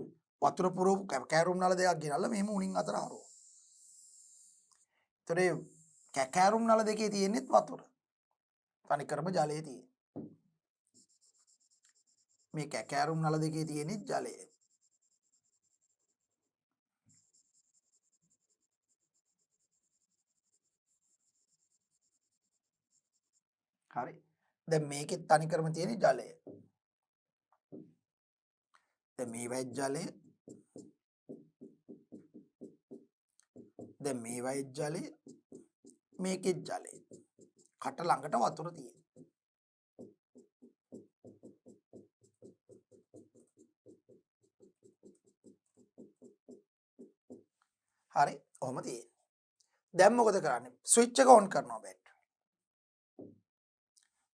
වතුර පුරවපු කැකෑරුම් නල දෙකක් ගෙනල්ලා මෙහෙම මුණින් අතර හරවනවා. ඒතරේ කැකෑරුම් නල දෙකේ තියෙන්නේ වතුර. තනිකරම ජලයේ තියෙන. මේ කැකෑරුම් නල දෙකේ තියෙන්නේ ජලය. හරි. දැන් මේකේ තනිකරම තියෙන්නේ ජලය. දැන් මේවයි ජලය. දැන් මේවයි ජලය. මේකේ ජලය. කට ළඟට වතුර තියෙනවා. හරි. ඔහොම තියෙන්නේ. දැන් මොකද කරන්නේ? ස්විච් එක ඔන් කරනවා බැටරි.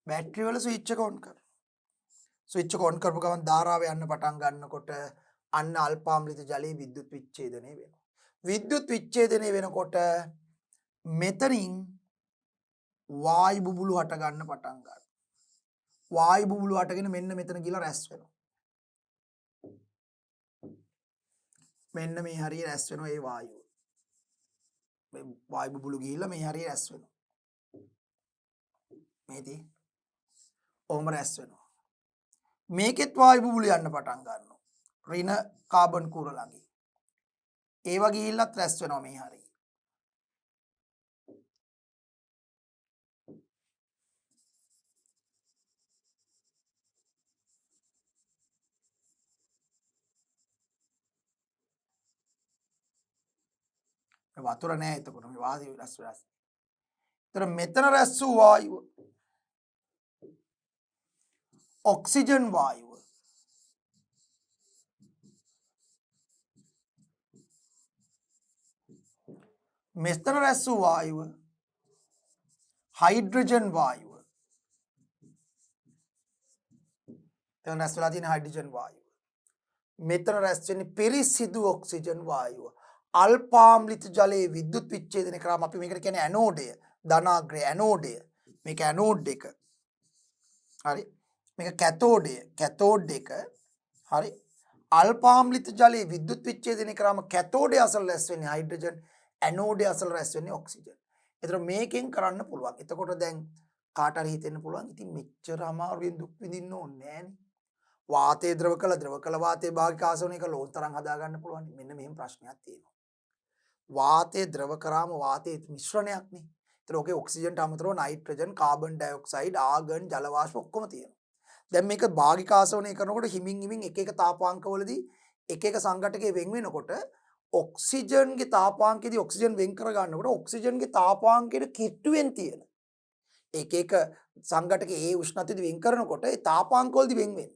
බැටරි වල ස්විච් එක ඔන් කරනවා. ස්විච් එක ඔන් කරපු ගමන් ධාරාව යන්න පටන් ගන්නකොට අන්න අල්පාම්ලිත ජලයේ විද්‍යුත් විච්ඡේදනය වෙනවා. විද්‍යුත් විච්ඡේදනය වෙනකොට මෙතනින් වායු බුබුලු හට ගන්න පටන් ගන්නවා. වායු බුබුලු හටගෙන මෙන්න මෙතන ගිහලා රැස් වෙනවා. මෙන්න මේ හරිය රැස් වෙනවා ඒ වායුව. මේ වායු බුබුලු ගිහිල්ලා මේ හරිය රැස් වෙනවා. මේදී ඔහොම රැස් වෙනවා. මේකෙත් වායු බුබුලු යන්න පටන් ගන්නවා. ඍණ කාබන් කුර ළඟින්. ඒවා ගිහිල්ලත් රැස් වෙනවා මේ හරිය. වතුර නැහැ එතකොට මේ වායු රැස් වෙලා. ඒතර මෙතන රැස් වූ වායුව ඔක්සිජන් වායුව. මෙතන රැස් වූ වායුව හයිඩ්‍රජන් වායුව. එතන රැස් වෙලා තියෙන හයිඩ්‍රජන් වායුව. මෙතන රැස් වෙන්නේ පිරිසිදු ඔක්සිජන් වායුව. අල්පාම්ලිත ජලයේ විද්‍යුත් විච්ඡේදනය කරාම අපි මේකට කියන්නේ ඇනෝඩය. ධනාග්‍රේ ඇනෝඩය. මේක ඇනෝඩ් එක. හරි. මේක කැතෝඩය. කැතෝඩ් එක. හරි. අල්පාම්ලිත ජලයේ විද්‍යුත් විච්ඡේදනය කරාම කැතෝඩය අසල රැස් වෙන්නේ හයිඩ්‍රජන්. ඇනෝඩය අසල රැස් වෙන්නේ ඔක්සිජන්. ඒතර මේකෙන් කරන්න පුළුවන්. එතකොට දැන් කාට හරි හිතෙන්න පුළුවන් ඉතින් මෙච්චර අමාරුවෙන් දුක් විඳින්න ඕනේ නෑනේ. වාතය ද්‍රව කළ වාතය භාගික ආසවනය කළ ඕන තරම් හදා ගන්න පුළුවන්. මෙන්න මෙහෙම ප්‍රශ්නයක් තියෙනවා. වාතය ද්‍රව කරාම වාතයේ මිශ්‍රණයක් නේ. ඒතර ඔකේ ඔක්සිජන්ට අමතරව නයිට්‍රජන්, කාබන් ඩයොක්සයිඩ්, ආගන්, ජල වාෂ්ප ඔක්කොම තියෙනවා. දැන් මේක භාගික ආසවනය කරනකොට හිමින් හිමින් එක එක තාපාංකවලදී එක එක සංඝටකයේ වෙන් වෙනකොට ඔක්සිජන්ගේ තාපාංකයේදී ඔක්සිජන් වෙන් කර ගන්නකොට ඔක්සිජන්ගේ තාපාංකයට කිට්ටුවෙන් තියෙන එක එක සංඝටකයේ ඒ උෂ්ණත්වයේදී වෙන් කරනකොට ඒ තාපාංකවලදී වෙන් වෙන්නේ.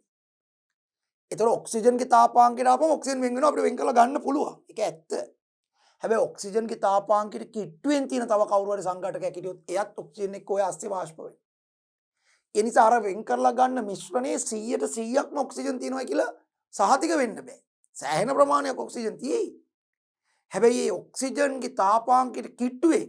ඒතර ඔක්සිජන්ගේ තාපාංකයට ආපම ඔක්සිජන් වෙන් වෙනවා අපිට වෙන් කරලා ගන්න පුළුවන්. ඒක ඇත්ත. හැබැයි ඔක්සිජන්ගේ තාපාංකයට කිට්ටුවෙන් තියෙන තව කවුරු හරි සංඝටකයක් හිටියොත් එයත් ඔක්සිජන් එක්ක ඔය ASCII වාෂ්ප වෙනවා. ඒ නිසා අර වෙන් කරලා ගන්න මිශ්‍රණයේ 100%ක්ම ඔක්සිජන් තියෙනවා කියලා සහතික වෙන්න බෑ. සෑහෙන ප්‍රමාණයක් ඔක්සිජන් තියෙයි. හැබැයි මේ ඔක්සිජන්ගේ තාපාංකයට කිට්ටුවේ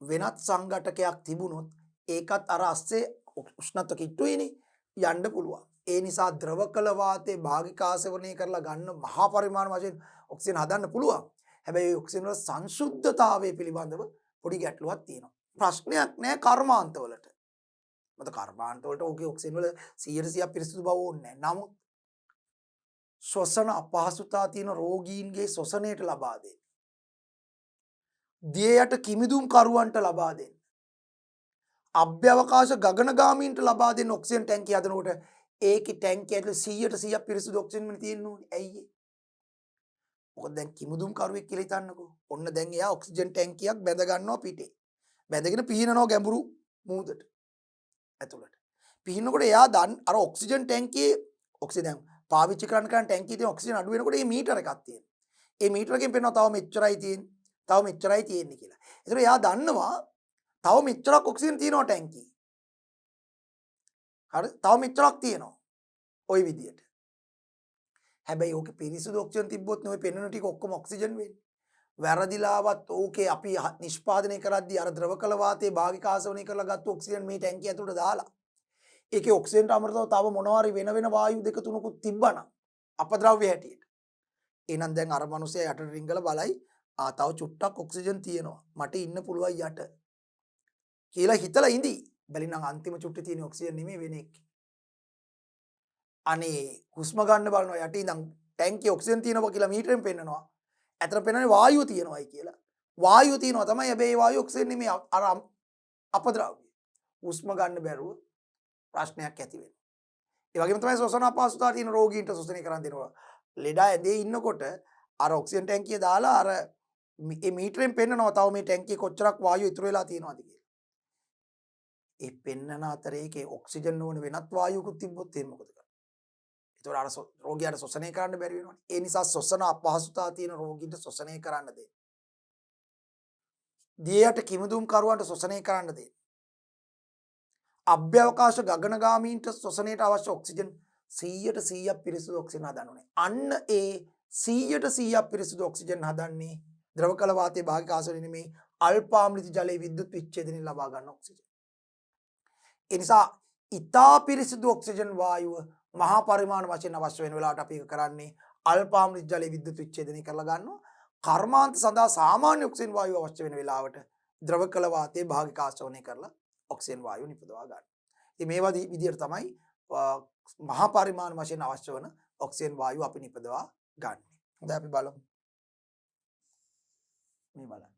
වෙනත් සංඝටකයක් තිබුණොත් ඒකත් අර ASCII උෂ්ණත්ව කිට්ටුවේනේ යන්න පුළුවන්. ඒ නිසා ද්‍රව කළ වාතයේ භාගික ආසවනය කරලා ගන්න මහා පරිමාණ වශයෙන් ඔක්සිජන් හදන්න පුළුවන්. හැබැයි ඔක්සිජන් වල සංශුද්ධතාවය පිළිබඳව පොඩි ගැටලුවක් තියෙනවා. ප්‍රශ්නයක් නෑ කර්මාන්තවලට. මොකද කර්මාන්තවලට ඕකේ ඔක්සිජන් වල 100% පිරිසිදු බව ඕනේ නෑ. නමුත් ශ්වසන අපහසුතා තියෙන රෝගීන්ගේ ශ්වසනයට ලබා දෙන්න. දිය යට කිමිදුම් කරුවන්ට ලබා දෙන්න. අභ්‍යවකාශ ගගනගාමීන්ට ලබා දෙන්න ඔක්සිජන් ටැංකිය හදනකොට ඒකේ ටැංකිය ඇතුලේ 100% පිරිසිදු ඔක්සිජන් තියෙන්න ඕනේ. ඇයි ඒ? මොකද දැන් කිමුදුම් කරුවෙක් කියලා හිතන්නකෝ. ඔන්න දැන් එයා ඔක්සිජන් ටැංකියක් බැඳ ගන්නවා පිටේ. බැඳගෙන පීනනවා ගැඹුරු මූදට ඇතුළට. පීනනකොට එයා අර ඔක්සිජන් ටැංකියේ ඔක්සිජන් දැන් පාවිච්චි කරන්න ටැංකියේ තියෙන ඔක්සිජන් අඩු වෙනකොට මේ මීටර එකක් තියෙනවා. ඒ මීටර එකෙන් පේනවා තව මෙච්චරයි තියෙන්නේ. තව මෙච්චරයි තියෙන්නේ කියලා. ඒතර එයා දන්නවා තව මෙච්චරක් ඔක්සිජන් තියෙනවා ටැංකියේ. හරි? තව මෙච්චරක් තියෙනවා. ওই විදියට. හැබැයි ඕකේ පිරිසිදු ඔක්සිජන් තිබ්බොත් නේ ඔය පෙන්වන ටික ඔක්කොම ඔක්සිජන් වෙන්නේ. වැරදිලාවත් ඕකේ අපි නිෂ්පාදනය කරද්දී අර ද්‍රව කල වාතයේ භාගික ආසවණය කරලා ගත්ත ඔක්සිජන් මේ ටැංකිය ඇතුළට දාලා ඒකේ ඔක්සිජන්ට අමතරව තව මොනවා හරි වෙන වෙන වායු දෙක තුනකුත් තිබ්බනම් අපද්‍රව්‍ය හැටියට. එහෙනම් දැන් අර මිනිස්සයා යටට රිංගලා බලයි තව චුට්ටක් ඔක්සිජන් තියෙනවා. මට ඉන්න පුළුවන් යට. කියලා හිතලා ඉඳි. බැලිනම් අන්තිම චුට්ටේ තියෙන ඔක්සිජන් නෙමෙයි වෙන එක. අනේ හුස්ම ගන්න බලනවා යටින් ඉඳන් ටැංකියේ ඔක්සිජන් තියෙනවා කියලා මීටරෙන් පෙන්නනවා. ඇතර පෙන්නන්නේ වායුව තියෙනවායි කියලා. වායුව තියෙනවා තමයි හැබැයි ඒ වායුව ඔක්සිජන් නෙමෙයි අර අපද්‍රව්‍ය. හුස්ම ගන්න බැරුව ප්‍රශ්නයක් ඇති වෙනවා. ඒ වගේම තමයි ශ්වසන අපහසුතාව තියෙන රෝගීන්ට ශ්වසනය කරන්න දෙනවා. ලෙඩ ඇදේ ඉන්නකොට අර ඔක්සිජන් ටැංකිය දාලා අර මේ මීටරෙන් පෙන්නනවා තව මේ ටැංකියේ කොච්චරක් වායුව ඉතුරු වෙලා තියෙනවද කියලා. ඒ පෙන්නන අතරේ ඒකේ ඔක්සිජන් ඕන වෙනත් වායුවකුත් තිබ්බොත් එහෙම මොකද කරන්නේ? ඒතකොට අර රෝගියාට ශ්වසනය කරන්න බැරි වෙනවනේ. ඒ නිසා ශ්වසන අපහසුතාව තියෙන රෝගීන්ට ශ්වසනය කරන්න දෙන්න. දියට කිමිදුම් කරුවන්ට ශ්වසනය කරන්න දෙන්න. අභ්‍යවකාශ ගගනගාමීන්ට ශ්වසනයට අවශ්‍ය ඔක්සිජන් 100% පිරිසිදු ඔක්සිජන් හදන්න ඕනේ. අන්න ඒ 100% පිරිසිදු ඔක්සිජන් හදන්නේ ද්‍රව කල වාතයේ භාගික ආසවණය නෙමේ අල්පාම්ලිත ජලයේ විද්‍යුත් විච්ඡේදනයෙන් ලබා ගන්න ඔක්සිජන්. ඒ නිසා ඉතා පිරිසිදු ඔක්සිජන් වායුව මහා පරිමාණ වශයෙන් අවශ්‍ය වෙන වෙලාවට අපි ඒක කරන්නේ අල්පාම්ලිත ජලයේ විද්‍යුත් විච්ඡේදනය කරලා ගන්නවා. කර්මාන්ත සඳහා සාමාන්‍ය ඔක්සිජන් වායුව අවශ්‍ය වෙන වෙලාවට ද්‍රව කල වාතයේ භාගික ආසවණය කරලා ඔක්සිජන් වායුව නිපදවා ගන්න. ඉතින් මේ විදිහට තමයි මහා පරිමාණ වශයෙන් අවශ්‍ය වන ඔක්සිජන් වායුව අපි නිපදවා ගන්න. හොඳයි අපි බලමු. මේ බලන්න.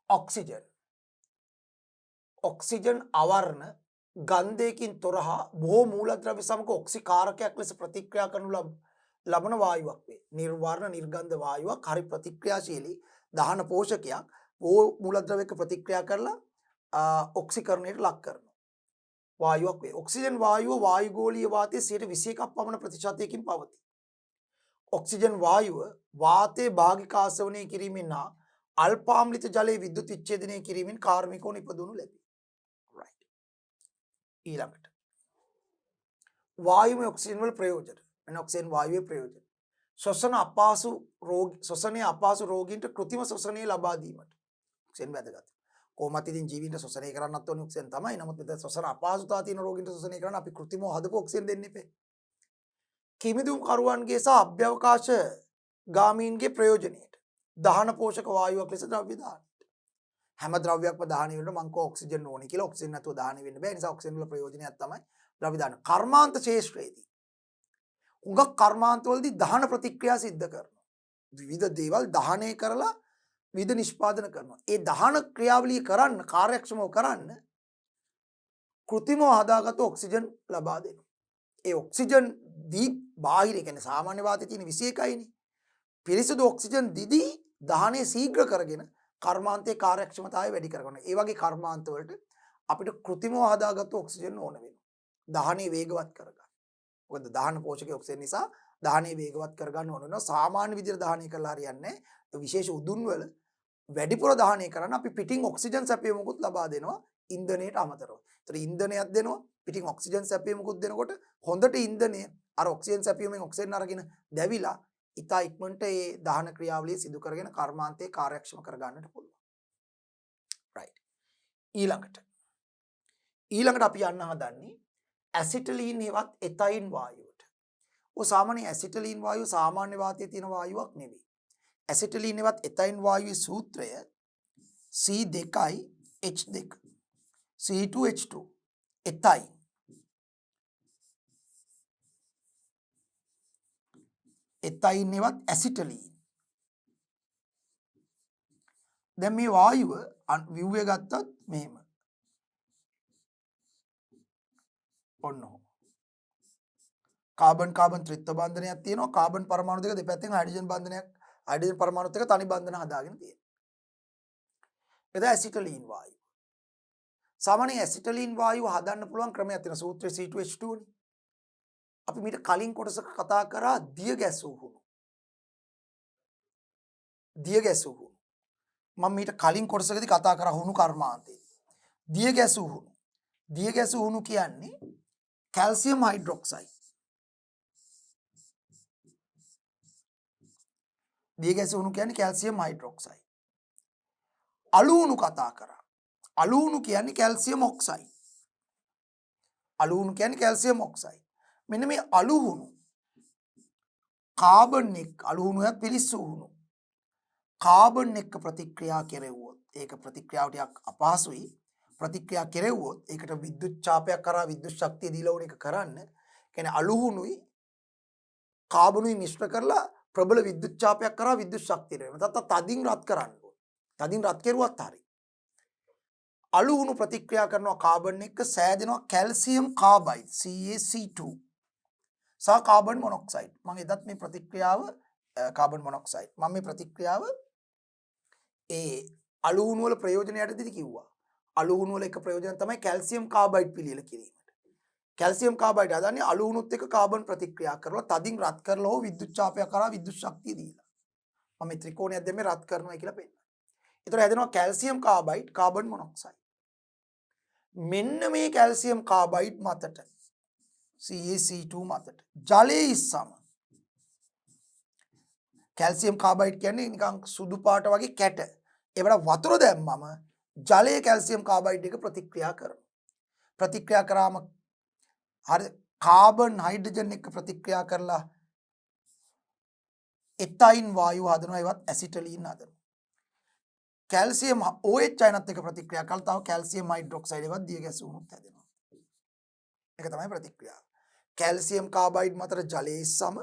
ඔක්සිජන්. ඔක්සිජන් අවර්ණ ගන්ධයකින් තොර හා බොහෝ මූලද්‍රව්‍ය සමග ඔක්සිකාරකයක් ලෙස ප්‍රතික්‍රියා කරනු ලබන වායුවක් වේ. නිර්වර්ණ නිර්ගන්ධ වායුවක් හරි ප්‍රතික්‍රියාශීලී දහන පෝෂකයක් බොහෝ මූලද්‍රව්‍යක ප්‍රතික්‍රියා කරලා ඔක්සිකරණයට ලක් කරනවා. වායුවක් වේ. ඔක්සිජන් වායුව වායුගෝලීය වාතයේ 21ක් පමණ ප්‍රතිශතයකින් පවතී. ඔක්සිජන් වායුව වාතයේ භාගික ආසවණය කිරීමෙන් හා අල්පාම්ලිත ජලයේ විද්‍යුත් විච්ඡේදනය කිරීමෙන් කාර්මිකව නිපදවනු ලැබේ. right. ඊළඟට වායුමය ඔක්සිජන් වල ප්‍රයෝජන. වෙන ඔක්සිජන් වායුවේ ප්‍රයෝජන. ශ්වසනයේ අපහසු රෝගීන්ට කෘත්‍රිම ශ්වසනය ලබා දීමට ඔක්සිජන් වැදගත්. කොහොමත් ඉතින් ජීවීන්ට ශ්වසනය කරන්නත් ඕනේ ඔක්සිජන් තමයි. නමුත් මෙතන ශ්වසන අපහසුතාව තියෙන රෝගීන්ට ශ්වසනය කරන්න අපි කෘත්‍රිමව හදපු ඔක්සිජන් දෙන්න එපේ. කිමිදුම් කරුවන්ගේ සහ අභ්‍යවකාශ ගාමීන්ගේ ප්‍රයෝජනයට දහන පෝෂක වායුවක් ලෙස ද්‍රව්‍ය දාන්න. හැම ද්‍රව්‍යයක්ම දහනය වෙනකොට මං කෝ ඔක්සිජන් ඕනේ කියලා. ඔක්සිජන් නැතුව දහනය වෙන්න බෑ. ඒ නිසා ඔක්සිජන් වල ප්‍රයෝජනයක් තමයි ද්‍රව්‍ය දාන. කර්මාන්ත ශේෂ්ත්‍රයේදී උඟක් කර්මාන්තවලදී දහන ප්‍රතික්‍රියා සිද්ධ කරනවා. විවිධ දේවල් දහනය කරලා විවිධ නිෂ්පාදන කරනවා. ඒ දහන ක්‍රියාවලිය කරන්න කාර්යක්ෂමව කරන්න කෘත්‍රිමව හදාගත්ත ඔක්සිජන් ලබා දෙනවා. ඒ ඔක්සිජන් දී බාහිර කියන්නේ සාමාන්‍ය වාතයේ තියෙන 21යිනේ. පිරිසිදු ඔක්සිජන් දිදී දහනය ශීඝ්‍ර කරගෙන කර්මාන්තයේ කාර්යක්ෂමතාවය වැඩි කරගන්නවා. ඒ වගේ කර්මාන්ත වලට අපිට කෘත්‍රිමව හදාගත්ත ඔක්සිජන් ඕන වෙනවා. දහනය වේගවත් කරගන්න. මොකද දහන පෝෂකයේ ඔක්සිජන් නිසා දහනය වේගවත් කරගන්න ඕන වෙනවා. සාමාන්‍ය විදිහට දහනය කළා හරියන්නේ නැහැ. විශේෂ උදුන් වල වැඩිපුර දහනය කරන්න අපි පිටින් ඔක්සිජන් සැපයීමකුත් ලබා දෙනවා ඉන්ධනයට අමතරව. ඒතර ඉන්ධනයක් දෙනවා පිටින් ඔක්සිජන් සැපයීමකුත් දෙනකොට හොඳට ඉන්ධනය අර ඔක්සිජන් සැපයීමෙන් ඔක්සිජන් අරගෙන දැවිලා ඉතා ඉක්මනට ඒ දහන ක්‍රියාවලිය සිදු කරගෙන කර්මාන්තයේ කාර්යක්ෂම කරගන්නට පුළුවන්. right. ඊළඟට අපි යන්න හදන්නේ ඇසිටලීන් හෙවත් එතයින් වායුවට. ඔය සාමාන්‍ය ඇසිටලීන් වායුව සාමාන්‍ය වාතයේ තියෙන වායුවක් නෙවෙයි. ඇසිටලීන් එවත් එතයින් වායුවේ සූත්‍රය C2H2 C2H2 එතයින් එතයින් එවත් ඇසිටලීන්. දැන් මේ වායුව view එක ගත්තත් මෙහෙම ඔන්න කාබන් කාබන් ත්‍රිත්ව බන්ධනයක් තියෙනවා. කාබන් පරමාණු දෙක දෙපැත්තෙන් හයිඩ්‍රජන් බන්ධනයක් හයිඩ්‍රජන් පරමාණුත් එක්ක තනි බන්ධන හදාගෙන තියෙනවා. ඒක ඇසිටලීන් වායුව. සාමාන්‍ය ඇසිටලීන් වායුව හදන්න පුළුවන් ක්‍රමයක් තියෙනවා. සූත්‍රය C2H2 නේ. අපි මීට කලින් කොටසක කතා කරා දිය ගැසූ හුණු. දිය ගැසූ හුණු. මම මීට කලින් කොටසකදී කතා කරා හුණු කර්මාන්තේ. දිය ගැසූ හුණු. දිය ගැසූ හුණු කියන්නේ කැල්සියම් හයිඩ්‍රොක්සයිඩ්. දිය ගැසූ හුණු කියන්නේ කැල්සියම් හයිඩ්‍රොක්සයිඩ්. අලු හුණු කතා කරා. අලු හුණු කියන්නේ කැල්සියම් ඔක්සයිඩ්. අලු හුණු කියන්නේ කැල්සියම් ඔක්සයිඩ්. මෙන්න මේ අලු හුණු කාබන් එක්ක අලු හුණුවත් පිලිස්සු හුණු කාබන් එක්ක ප්‍රතික්‍රියා කෙරෙව්වොත් ඒක ප්‍රතික්‍රියාව ටිකක් අපහසුයි. ප්‍රතික්‍රියා කෙරෙව්වොත් ඒකට විද්‍යුත් ඡාපයක් කරා විද්‍යුත් ශක්තිය දීලා ඕන එක කරන්න. කියන්නේ අලු හුණුයි කාබනුයි මිශ්‍ර කරලා ප්‍රබල විද්‍යුත් ඡාපයක් කරා විද්‍යුත් ශක්තිය දෙනවා. නැත්නම් තදින් රත් කරන්න ඕන. තදින් රත් කෙරුවත් හරියි. අලු හුණු ප්‍රතික්‍රියා කරනවා කාබන් එක්ක සෑදෙනවා කැල්සියම් කාබයිඩ් CaC2 සහ කාබන් මොනොක්සයිඩ්. මම එදත් මේ ප්‍රතික්‍රියාව කාබන් මොනොක්සයිඩ් මම මේ ප්‍රතික්‍රියාව ඒ අලු හුණු වල ප්‍රයෝජනයටදී කිව්වා. අලු හුණු වල එක ප්‍රයෝජන තමයි කැල්සියම් කාබයිඩ් පිළියෙල කිරීමට. කැල්සියම් කාබයිඩ් හදන්නේ අලු හුණුත් එක්ක කාබන් ප්‍රතික්‍රියා කරලා තදින් රත් කරලා හෝ විද්‍යුත් ඡාපයක් කරා විද්‍යුත් ශක්තිය දීලා. මම මේ ත්‍රිකෝණයක් දෙමේ රත් කරනවා කියලා පෙන්නනවා. ඒතර හැදෙනවා කැල්සියම් කාබයිඩ් කාබන් මොනොක්සයිඩ්. මෙන්න මේ කැල්සියම් කාබයිඩ් මතට CaC2 මතට ජලයේ ඉස්සම කැල්සියම් කාබයිඩ් කියන්නේ නිකන් සුදු පාට වගේ කැට. ඒවට වතුර දැම්මම ජලයේ කැල්සියම් කාබයිඩ් එක ප්‍රතික්‍රියා කරනවා. ප්‍රතික්‍රියා කරාම හරි කාබන් හයිඩ්‍රජන් එක්ක ප්‍රතික්‍රියා කරලා එතයින් වායුව හදනවා. ඒවත් ඇසිටලීන් හදනවා. කැල්සියම් OH අයනත් එක්ක ප්‍රතික්‍රියා කළා තව කැල්සියම් හයිඩ්‍රොක්සයිඩ් එකක් දිය ගැසුණුත් හැදෙනවා. ඒක තමයි ප්‍රතික්‍රියාව. කැල්සියම් කාබයිඩ් මතට ජලයේ සම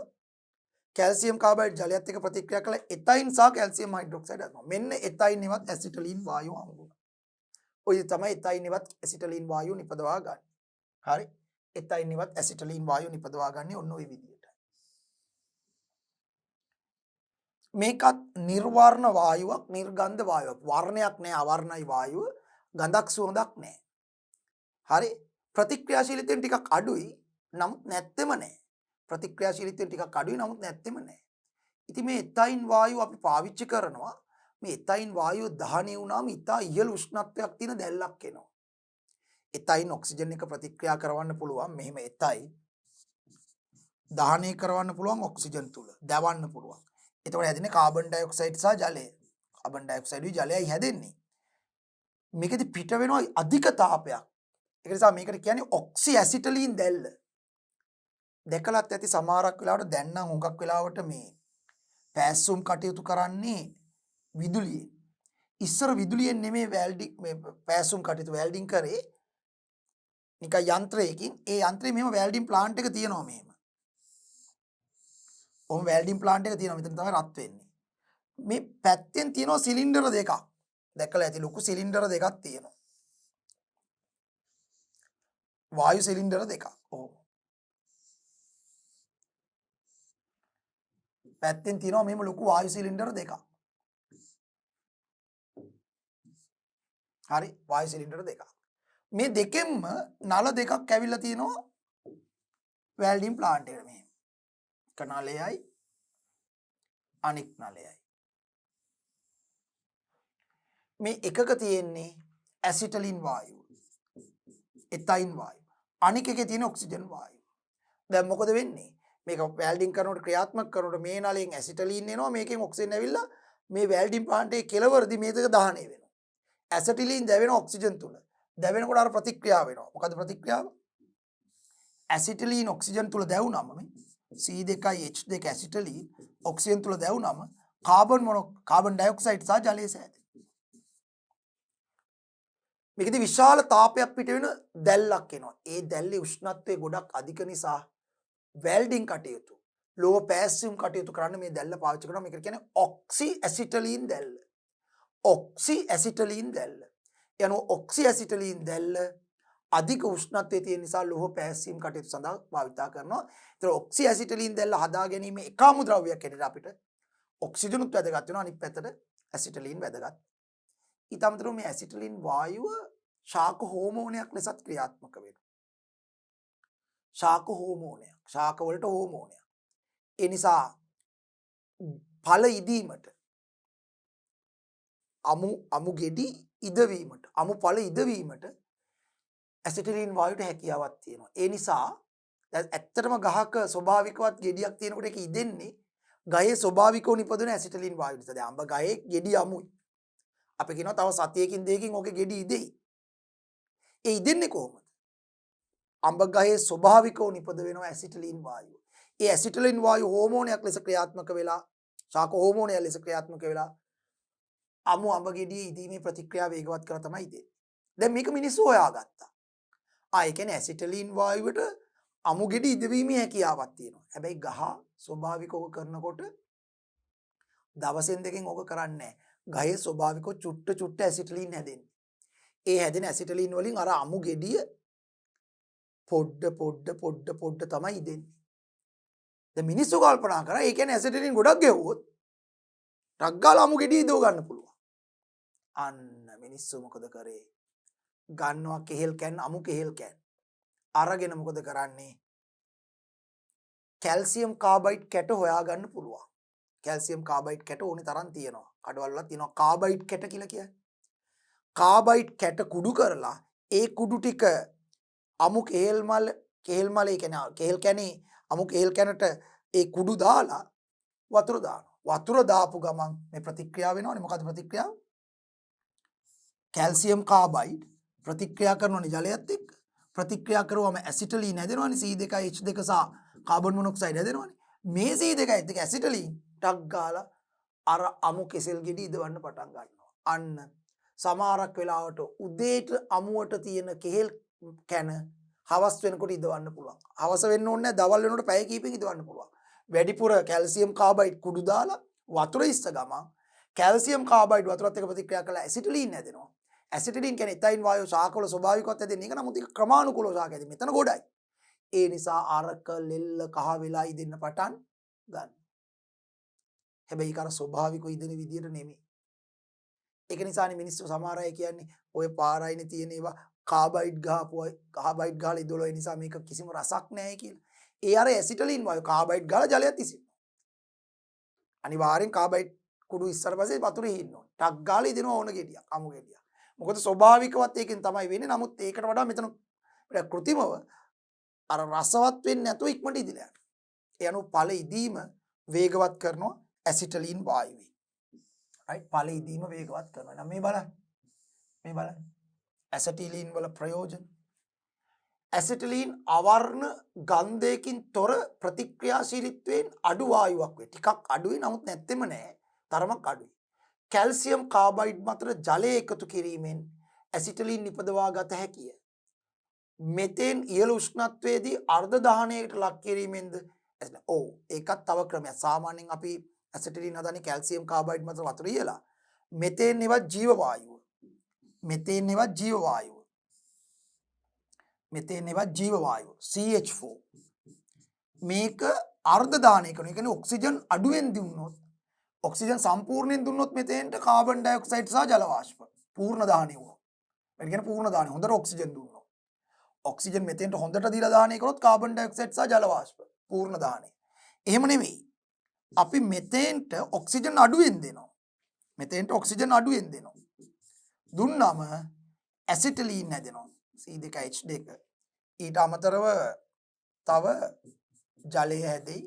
කැල්සියම් කාබයිඩ් ජලයත් එක්ක ප්‍රතික්‍රියා කළා එතයින් සහ කැල්සියම් හයිඩ්‍රොක්සයිඩ් හදනවා. මෙන්න එතයින් ඉවත් ඇසිටලීන් වායුව හම්බුණා. ඔය තමයි එතයින් ඉවත් ඇසිටලීන් වායුව නිපදවා ගන්න. හරි. එතයින් ඉවත් ඇසිටලීන් වායුව නිපදවා ගන්න ඔන්න ඔය විදිහට. මේකත් නිර්වර්ණ වායුවක් නිර්ගන්ධ වායුවක්. වර්ණයක් නැහැ අවර්ණයි වායුව. ගඳක් සුවඳක් නැහැ. හරි. ප්‍රතික්‍රියාශීලීත්වයෙන් ටිකක් අඩුයි. නමුත් නැත්තෙම නැහැ. ප්‍රතික්‍රියාශීලීත්වයෙන් ටිකක් අඩුයි නමුත් නැත්තෙම නැහැ. ඉතින් මේ එතයින් වායුව අපි පාවිච්චි කරනවා. මේ එතයින් වායුව දහණය වුණාම ඉතා ඉහළ උෂ්ණත්වයක් තියෙන දැල්ලක් එනවා. එතයින් ඔක්සිජන් එක ප්‍රතික්‍රියා කරවන්න පුළුවන්. මෙහෙම එතයින් දහණය කරවන්න පුළුවන් ඔක්සිජන් තුල. දවන්න පුළුවන්. එතකොට හැදෙන්නේ කාබන් ඩයොක්සයිඩ් සහ ජලය. කාබන් ඩයොක්සයිඩුයි ජලයයි හැදෙන්නේ. මේකෙදි පිට වෙනවා අධික තාපයක්. ඒක නිසා මේකට කියන්නේ ඔක්සි ඇසිටලීන් දැල්ල. දැකලත් ඇති සමහරක් වෙලාවට දැන් නම් හුඟක් වෙලාවට මේ පෑස්සුම් කටයුතු කරන්නේ විදුලියෙන්. ඉස්සර විදුලියෙන් නෙමෙයි වෙල්ඩින් මේ පෑස්සුම් කටයුතු වෙල්ඩින් කරේ නිකන් යන්ත්‍රයකින්. ඒ යන්ත්‍රේ මෙහෙම වෙල්ඩින් ප්ලාන්ට් එක තියෙනවා මෙහෙම. ඔහොම වෙල්ඩින් ප්ලාන්ට් එක තියෙනවා. මෙතන තමයි රත් වෙන්නේ. මේ පැත්තෙන් තියෙනවා සිලින්ඩර දෙකක්. දැකලා ඇති ලොකු සිලින්ඩර දෙකක් තියෙනවා. වායු සිලින්ඩර දෙකක්. ඔහොම. පැත්තෙන් තියෙනවා මෙහෙම ලොකු වායු සිලින්ඩර දෙකක්. හරි වායු සිලින්ඩර දෙකක්. මේ දෙකෙන්ම නල දෙකක් ඇවිල්ලා තියෙනවා වෙල්ඩින් ප්ලාන්ට් එකට මෙහෙම. එක නලයයි අනික් නලයයි. මේ එකක තියෙන්නේ ඇසිටලින් වායුව. එතයින් වායුව. අනික එකේ තියෙන ඔක්සිජන් වායුව. දැන් මොකද වෙන්නේ? මේක වෙල්ඩින් කරනකොට ක්‍රියාත්මක කරනකොට මේ නලයෙන් ඇසිටලින් එනවා මේකෙන් ඔක්සිජන් ඇවිල්ලා මේ වෙල්ඩින් ප්ලාන්ට් එකේ කෙළවරදී මේ දෙක දහණය වෙනවා. ඇසිටිලින් දැවෙන ඔක්සිජන් තුල. දැවෙනකොට අර ප්‍රතික්‍රියාව වෙනවා. මොකද ප්‍රතික්‍රියාව? ඇසිටිලින් ඔක්සිජන් තුල දැවුනම මේ C2H2 ඇසිටලීන් ඔක්සිජන් තුල දැවුනම කාබන් ඩයොක්සයිඩ් සහ ජලය සෑදෙනවා. මේකෙදි විශාල තාපයක් පිට වෙන දැල්ලක් එනවා. ඒ දැල්ලේ උෂ්ණත්වය ගොඩක් අධික නිසා වෙල්ඩින් කටයුතු ලෝ පෑසියුම් කටයුතු කරන්න මේ දැල්ල පාවිච්චි කරනවා. මේකට කියන්නේ ඔක්සි ඇසිටලීන් දැල්ල. ඔක්සි ඇසිටලීන් දැල්ල. යනු ඔක්සි ඇසිටලීන් දැල්ල අධික උෂ්ණත්වයේ තියෙන නිසා ලෝහ පෑසියුම් කටයුතු සඳහා භාවිතා කරනවා. ඒතර ඔක්සි ඇසිටලීන් දැල්ල හදා ගැනීම එකම ද්‍රව්‍යයක් හැටියට අපිට ඔක්සිජනුත් වැදගත් වෙනවා. අනිත් පැත්තට ඇසිටලීන් වැදගත්. ඊට අමතරව මේ ඇසිටලීන් වායුව ශාක හෝමෝනයක් ලෙසත් ක්‍රියාත්මක වෙනවා. ශාක හෝමෝනයක්. ශාක වලට හෝමෝනයක්. ඒ නිසා ඵල ඉදීමට අමු ගෙඩි ඉදවීමට අමු ඵල ඉදවීමට ඇසිටලීන් වායුවට හැකියාවක් තියෙනවා. ඒ නිසා ඇත්තටම ගහක ස්වභාවිකවත් ගෙඩියක් තියෙනකොට ඒක ඉදෙන්නේ ගහේ ස්වභාවිකව නිපදවන ඇසිටලීන් වායුව නිසා. දැන් අඹ ගහේ ගෙඩි අමුයි. අපි කියනවා තව සතියකින් දෙකකින් ඔගේ ගෙඩි ඉදෙයි. ඒ ඉදෙන්නේ කොහොමද? අඹ ගහේ ස්වභාවිකව නිපද වෙනවා ඇසිටලීන් වායුව. ඒ ඇසිටලීන් වායුව හෝමෝනයක් ලෙස ක්‍රියාත්මක වෙලා ශාක හෝමෝනයක් ලෙස ක්‍රියාත්මක වෙලා අඹ ගෙඩියේ ඉදීමේ ප්‍රතික්‍රියාව වේගවත් කරලා තමයි ඉදෙන්නේ. දැන් මේක මිනිස්සු හොයාගත්තා. ඒ කියන්නේ ඇසිටලීන් වායුවට අමු ගෙඩි ඉදවීමේ හැකියාවක් තියෙනවා. හැබැයි ගහ ස්වභාවිකව කරනකොට දවසෙන් දෙකෙන් ඕක කරන්නේ නැහැ. ගහේ ස්වභාවිකව චුට්ට ඇසිටලීන් හැදෙන්නේ. ඒ හැදෙන ඇසිටලීන් වලින් අර අමු ගෙඩිය පොඩ්ඩ තමයි ඉදෙන්නේ. දැන් මිනිස්සු කල්පනා කරා ඒ කියන්නේ ඇසිටලීන් ගොඩක් ගෙවුවොත් ටක් ගාලා අමු ගෙඩිය ඉදව ගන්න පුළුවන්. අන්න මිනිස්සු මොකද කරේ? ගන්නවා කෙහෙල් කෑන් අමු කෙහෙල් කෑන්. අරගෙන මොකද කරන්නේ? කැල්සියම් කාබයිඩ් කැට හොයාගන්න පුළුවන්. කැල්සියම් කාබයිඩ් කැට ඕනේ තරම් තියෙනවා. කඩවල වල තියෙනවා කාබයිඩ් කැට කියලා කියන්නේ. කාබයිඩ් කැට කුඩු කරලා ඒ කුඩු ටික අමු කෙහෙල් මල ඒ කියන්නේ කෙහෙල් කැනේ අමු කෙහෙල් කැනට ඒ කුඩු දාලා වතුර දානවා. වතුර දාපු ගමන් මේ ප්‍රතික්‍රියාව වෙනවනේ. මොකද්ද ප්‍රතික්‍රියාව? කැල්සියම් කාබයිඩ් ප්‍රතික්‍රියා කරනවනේ ජලයත් එක්ක. ප්‍රතික්‍රියා කරුවම ඇසිටලීන් හැදෙනවනේ. C2H2 සහ කාබන් මොනොක්සයිඩ් හැදෙනවනේ. මේ C2H2 ඇසිටලීන් ටක් ගාලා අර අමු කෙසෙල් ගෙඩි ඉදවන්න පටන් ගන්නවා. අන්න සමහරක් වෙලාවට උදේට අමුවට තියෙන කෙහෙල් කැන හවස් වෙනකොට ඉදවන්න පුළුවන්. හවස වෙන්න ඕනේ නැහැ. දවල් වෙනකොට පැය කිහිපෙක ඉදවන්න පුළුවන්. වැඩිපුර කැල්සියම් කාබයිඩ් කුඩු දාලා වතුර ඉස්ස ගමන් කැල්සියම් කාබයිඩ් වතුරත් එක්ක ප්‍රතික්‍රියා කරලා ඇසිටලීන් හැදෙනවා. ඇසිටලීන් කියන්නේ එතයින් වායු ශාකවල ස්වභාවිකවත් හැදෙන එක. නමුත් ඒක ක්‍රමානුකූලව ශාක හැදෙන්නේ. මෙතන ගොඩයි. ඒ නිසා අරක ලෙල්ල කහ වෙලා ඉදෙන්න පටන් ගන්න. හැබැයි ඒක අර ස්වභාවිකව ඉදෙන විදියට නෙමෙයි. ඒක නිසානේ මිනිස්සු සමහර අය කියන්නේ ඔය පාරයිනේ තියෙන ඒවා කාබයිඩ් ගහපුවා කාබයිඩ් ගහලා ඉදවලා ඒ නිසා මේක කිසිම රසක් නැහැ කියලා. ඒ අර ඇසිටලීන් වායු කාබයිඩ් ගහලා ජලයත් ඉසිනවා. අනිවාර්යෙන් කාබයිඩ් කුඩු ඉස්සර පස්සේ වතුරේ ඉන්න ඕනේ. ටක් ගාලා ඉදෙනවා ඕන ගෙඩියක් අමු ගෙඩියක්. මොකද ස්වභාවිකවත් ඒකෙන් තමයි වෙන්නේ. නමුත් ඒකට වඩා මෙතන කෘතිමව අර රසවත් වෙන්නේ නැතුව ඉක්මනට ඉදිලා යනවා. ඒ අනුව ඵල ඉදීම වේගවත් කරනවා ඇසිටලීන් වායුවෙන්. රයිට් ඵල ඉදීම වේගවත් කරනවා. නම් මේ බලන්න. ඇසිටිලීන් වල ප්‍රයෝජන. ඇසිටිලීන් අවර්ණ ගන්ධයකින් තොර ප්‍රතික්‍රියාශීලීත්වයෙන් අඩු වායුවක් වේ. ටිකක් අඩුයි නමුත් නැත්තෙම නෑ. තරමක් අඩුයි. කැල්සියම් කාබයිඩ් මතර ජලය එකතු කිරීමෙන් ඇසිටිලීන් නිපදවා ගත හැකිය. මෙතෙන් ඉහළ උෂ්ණත්වයේදී අර්ධ දහනයකට ලක් කිරීමෙන්ද ඒකත් තව ක්‍රමයක්. සාමාන්‍යයෙන් අපි ඇසිටිලීන් හදන්නේ කැල්සියම් කාබයිඩ් මත වතුර ඉයලා. මෙතෙන් ඒවත් ජීව වායුව. CH4. මේක අර්ධ දානය කරන. ඒ කියන්නේ ඔක්සිජන් අඩුවෙන් දුන්නොත් ඔක්සිජන් සම්පූර්ණයෙන් දුන්නොත් මෙතෙන්ට කාබන් ඩයොක්සයිඩ් සහ ජල වාෂ්ප පූර්ණ දානය වුණා. ඒ කියන්නේ පූර්ණ දානය හොඳට ඔක්සිජන් දුන්නොත්. ඔක්සිජන් මෙතෙන්ට හොඳට දීලා දානය කරොත් කාබන් ඩයොක්සයිඩ් සහ ජල වාෂ්ප පූර්ණ දානය. එහෙම නෙමෙයි. අපි මෙතෙන්ට ඔක්සිජන් අඩුවෙන් දෙනවා. දුන්නම ඇසිටලීන් හැදෙනවා. C2H2. ඊට අමතරව තව ජලය හැදෙයි,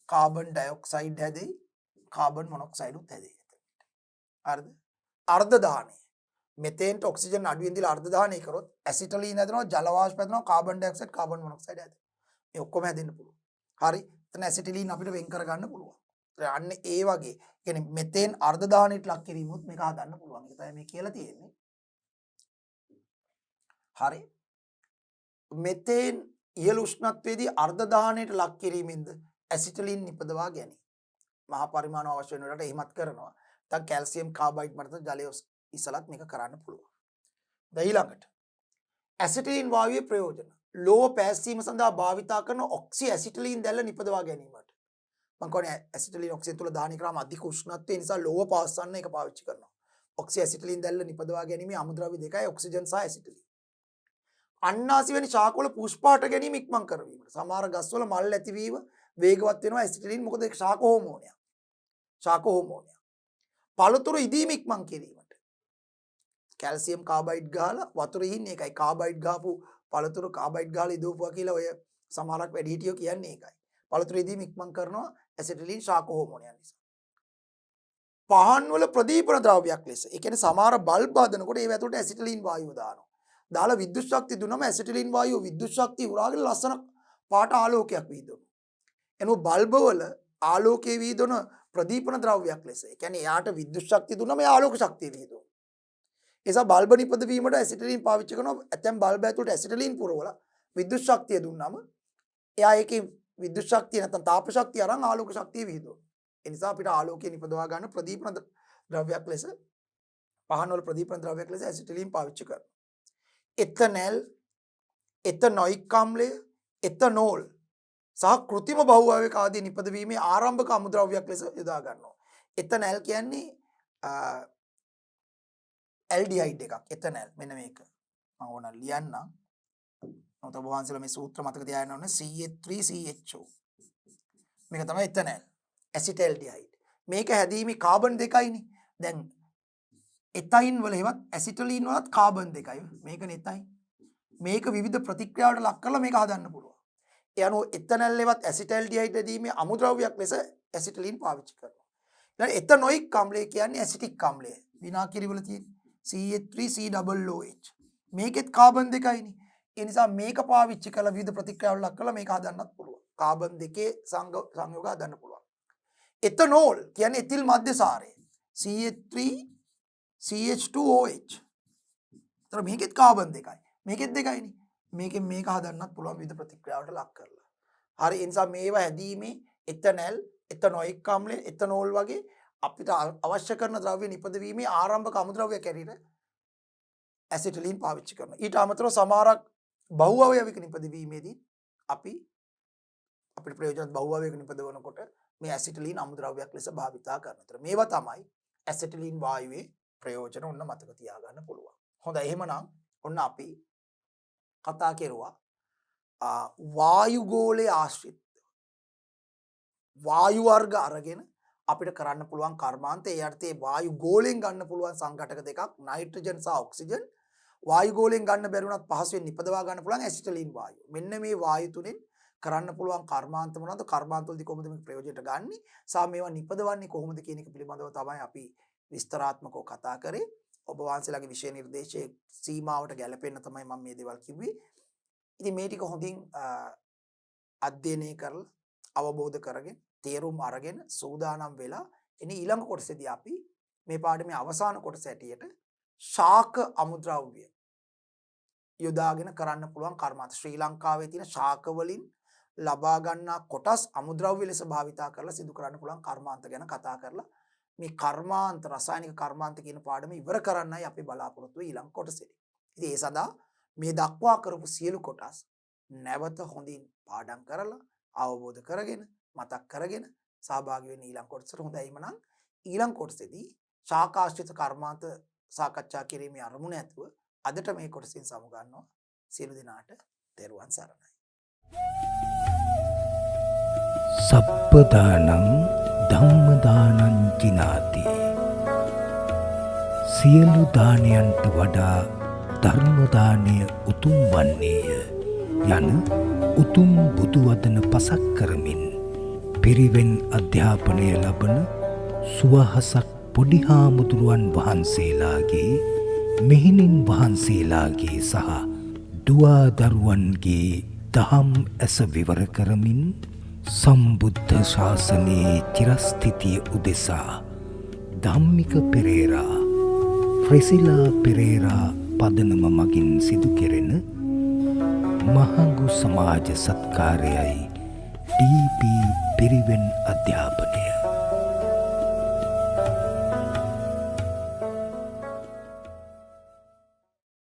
කාබන් ඩයොක්සයිඩ් හැදෙයි, කාබන් මොනොක්සයිඩ් උත් හැදෙයි. හරිද? අර්ධ දාහනය. මෙතෙන්ට ඔක්සිජන් අඩුවෙන් දීලා අර්ධ දාහනය කරොත් ඇසිටලීන් හැදෙනවා, ජල වාෂ්ප හැදෙනවා, කාබන් ඩයොක්සයිඩ්, කාබන් මොනොක්සයිඩ් හැදෙනවා. මේ ඔක්කොම හැදෙන්න පුළුවන්. හරි. එතන ඇසිටිලින් අපිට වෙන් කරගන්න පුළුවන්. අන්න ඒ වගේ කියන්නේ මෙතෙන් අර්ධ දාහනයට ලක් කිරීමොත් මේක හදන්න පුළුවන්. ඒක තමයි මේ කියලා තියෙන්නේ. හරි. මෙතෙන් ඉහළ උෂ්ණත්වයේදී අර්ධ දාහනයට ලක් කිරීමෙන්ද ඇසිටිලින් නිපදවා ගැනීම. මහා පරිමාණ අවශ්‍ය වෙන වෙලාවට එහෙමත් කරනවා. නැත්නම් කැල්සියම් කාබයිඩ් මත ජලය ඉසලත් මේක කරන්න පුළුවන්. දැන් ඊළඟට ඇසිටිලින් වායුවේ ප්‍රයෝජන. ලෝහ පැසීම සඳහා භාවිතා කරන ඔක්සි ඇසිටිලින් දැල්ල නිපදවා ගැනීමට. මම කියන්නේ ඇසිටිලින් ඔක්සිජන් තුල දාහනය කරාම අධික උෂ්ණත්වය නිසා ලෝහ පාස්සන්න එක පාවිච්චි කරනවා. ඔක්සි ඇසිටිලින් දැල්ල නිපදවා ගැනීමේ අමුද්‍රව්‍ය දෙකයි ඔක්සිජන් සහ ඇසිටිලින්. අන්නාසි වැනි ශාකවල පුෂ්පාට ගැනීම ඉක්මන් කරවීමට. සමහර ගස්වල මල් ඇතිවීම වේගවත් වෙනවා ඇසිටිලින් මොකද ඒක ශාක හෝමෝනයක්. ශාක හෝමෝනයක්. පළතුරු ඉදීම ඉක්මන් කිරීමට. කැල්සියම් කාබයිඩ් ගහලා වතුරේ ඉන්නේ ඒකයි කාබයිඩ් ගහපු පළතුරු කාබයිඩ් ගහලා ඉදවපුවා කියලා ඔය සමහරක් වැඩිහිටියෝ කියන්නේ ඒකයි. පළතුරු ඉදීම ඉක්මන් කරනවා ඇසිටිලින් ශාක හෝමෝනයක් නිසා. පහන් වල ප්‍රදීපන ද්‍රව්‍යයක් ලෙස. ඒ කියන්නේ සමහර බල්බ් හදනකොට ඒ ඇතුළට ඇසිටිලින් වායුව දානවා. දාලා විද්‍යුත් ශක්තිය දුන්නම ඇසිටිලින් වායුව විද්‍යුත් ශක්තිය උරාගෙන ලස්සන පාට ආලෝකයක් විහිදුවනවා. එනවා බල්බ් වල ආලෝකයේ විහිදුවන ප්‍රදීපන ද්‍රව්‍යයක් ලෙස. ඒ කියන්නේ එයාට විද්‍යුත් ශක්තිය දුන්නම ඒ ආලෝක ශක්තිය විහිදුවනවා. ඒ නිසා බල්බ නිපදවීමට ඇසිටිලින් පාවිච්චි කරනවා. ඇතැම් බල්බ් ඇතුළට ඇසිටිලින් පුරවලා විද්‍යුත් ශක්තිය දුන්නම එයා ඒකේ විද්‍යුත් ශක්තිය නැත්නම් තාප ශක්තිය අරන් ආලෝක ශක්තිය විහිදුවනවා. ඒ නිසා අපිට ආලෝකය නිපදවා ගන්න ප්‍රදීපන ද්‍රව්‍යයක් ලෙස පහන් වල ප්‍රදීපන ද්‍රව්‍යයක් ලෙස ඇසිටිලින් පාවිච්චි කරනවා. එතනල්, එතනොයික් ආම්ලය, එතනෝල් සහ කෘත්‍රිම බහුවායක ආදී නිපදවීමේ ආරම්භක අමුද්‍රව්‍යයක් ලෙස යොදා ගන්නවා. එතනල් කියන්නේ ඇල්ඩිහයිඩ් එකක්. එතනල් මෙන්න මේක. මම ඕන ලියන්නම්. ඔතන වහන්සේලා මේ සූත්‍ර මතක තියාගන්න ඕනේ CH3CHO. මේක තමයි එතනල්. ඇසිටල්ඩිහයිඩ්. මේක හැදීමේ කාබන් දෙකයිනේ. දැන් එතයින් වල හෙවත් ඇසිටලින් වලත් කාබන් දෙකයි. මේකනේ එතයින්. මේක විවිධ ප්‍රතික්‍රියාවට ලක් කරලා මේක හදන්න පුළුවන්. ඒ අනුව එතනල් එවත් ඇසිටල්ඩිහයිඩ් හැදීමේ අමුද්‍රව්‍යයක් ලෙස ඇසිටලින් පාවිච්චි කරනවා. ඊළඟ එතනොයික් ආම්ලය කියන්නේ ඇසිටික් ආම්ලය. විනාකිරි වල තියෙන CH3COOH. මේකෙත් කාබන් දෙකයිනේ. ඒ නිසා මේක පාවිච්චි කරලා විවිධ ප්‍රතික්‍රියාවල ලක් කරලා මේක හදන්නත් පුළුවන්. කාබන් දෙකේ සංයෝග හදන්න පුළුවන්. එතනෝල් කියන්නේ එතිල් මධ්‍යසාරය. CH3CH2OH. ඒතර මේකෙත් කාබන් දෙකයි. මේකෙත් දෙකයිනේ. මේකෙන් මේක හදන්නත් පුළුවන් විවිධ ප්‍රතික්‍රියාවලට ලක් කරලා. හරි ඒ නිසා මේවා හැදීමේ එතනල්, එතනොයික් ආම්ලය, එතනෝල් වගේ අපිට අවශ්‍ය කරන ද්‍රව්‍ය නිපදවීමේ ආරම්භක අමුද්‍රව්‍ය කැරියට ඇසිටිලින් පාවිච්චි කරනවා. ඊට අමතරව සමහරක් බහුඅවයවික නිපදවීමේදී අපිට ප්‍රයෝජනවත් බහුඅවයවික නිපදවනකොට මේ ඇසිටිලින් අමුද්‍රව්‍යයක් ලෙස භාවිතා කරනවා. මේවා තමයි ඇසිටිලින් වායුවේ ප්‍රයෝජන ඔන්න මතක තියාගන්න පුළුවන්. හොඳයි එහෙමනම් ඔන්න අපි කතා කෙරුවා වායුගෝලයේ ආශ්‍රිත වායු වර්ග අරගෙන අපිට කරන්න පුළුවන් කර්මාන්ත. ඒ අර්ථයේ වායු ගෝලයෙන් ගන්න පුළුවන් සංඝටක දෙකක් නයිට්‍රජන් සහ ඔක්සිජන්. වායු ගෝලයෙන් ගන්න බැරි වුණත් පහසුවෙන් නිපදවා ගන්න පුළුවන් ඇසිටිලින් වායුව. මෙන්න මේ වායු තුනෙන් කරන්න පුළුවන් කර්මාන්ත මොනවද? කර්මාන්ත වලදී කොහොමද මේක ප්‍රයෝජනට ගන්නේ? සහ මේවා නිපදවන්නේ කොහොමද කියන එක පිළිබඳව තමයි අපි විස්තරාත්මකව කතා කරේ. ඔබ වහන්සේලාගේ විෂය නිර්දේශයේ සීමාවට ගැලපෙන්න තමයි මම මේ දේවල් කිව්වේ. ඉතින් මේ ටික හොඳින් අධ්‍යයනය කරලා අවබෝධ කරගෙන තේරුම් අරගෙන සූදානම් වෙලා එනේ ඊළඟ කොටසේදී අපි මේ පාඩමේ අවසාන කොටස ඇටියට ශාක අමුද්‍රව්‍ය යොදාගෙන කරන්න පුළුවන් කර්මාන්ත. ශ්‍රී ලංකාවේ තියෙන ශාක වලින් ලබා ගන්නා කොටස් අමුද්‍රව්‍ය ලෙස භාවිතා කරලා සිදු කරන්න පුළුවන් කර්මාන්ත ගැන කතා කරලා මේ කර්මාන්ත රසායනික කර්මාන්ත කියන පාඩම ඉවර කරන්නයි අපි බලාපොරොත්තු වෙන්නේ ඊළඟ කොටසේදී. ඉතින් ඒ සඳහා මේ දක්වා කරපු සියලු කොටස් නැවත හොඳින් පාඩම් කරලා අවබෝධ කරගෙන මතක් කරගෙන සහභාගී වෙන්න ඊළඟ කොටසට. හොඳයි එහෙනම් ඊළඟ කොටසේදී ශාකාශ්‍රිත කර්මාන්ත සාකච්ඡා කිරීමේ අරමුණ ඇතුව අදට මේ කොටසින් සමුගන්නවා. සියලු දෙනාට තෙරුවන් සරණයි. සබ්බදානං ධම්මදානං ජිනාති. සියලු දානයන්ට වඩා ධර්ම දානය උතුම් වන්නේය යන උතුම් බුදු වදන පසක් කරමින් පිරිවෙන් අධ්‍යාපනය ලබන සුවහසක් පොඩි හාමුදුරුවන් වහන්සේලාගේ මෙහෙණින් වහන්සේලාගේ සහ දුවා දරුවන්ගේ දහම් ඇස විවර කරමින් සම්බුද්ධ ශාසනයේ චිරස්ථිතිය උදෙසා ධම්මික පෙරේරා ෆ්‍රෙසිලා පෙරේරා පදනම මගින් සිදු කෙරෙන මහඟු සමාජ සත්කාරයයි ඩී.පී. පිරිවෙන් අධ්‍යාපනය.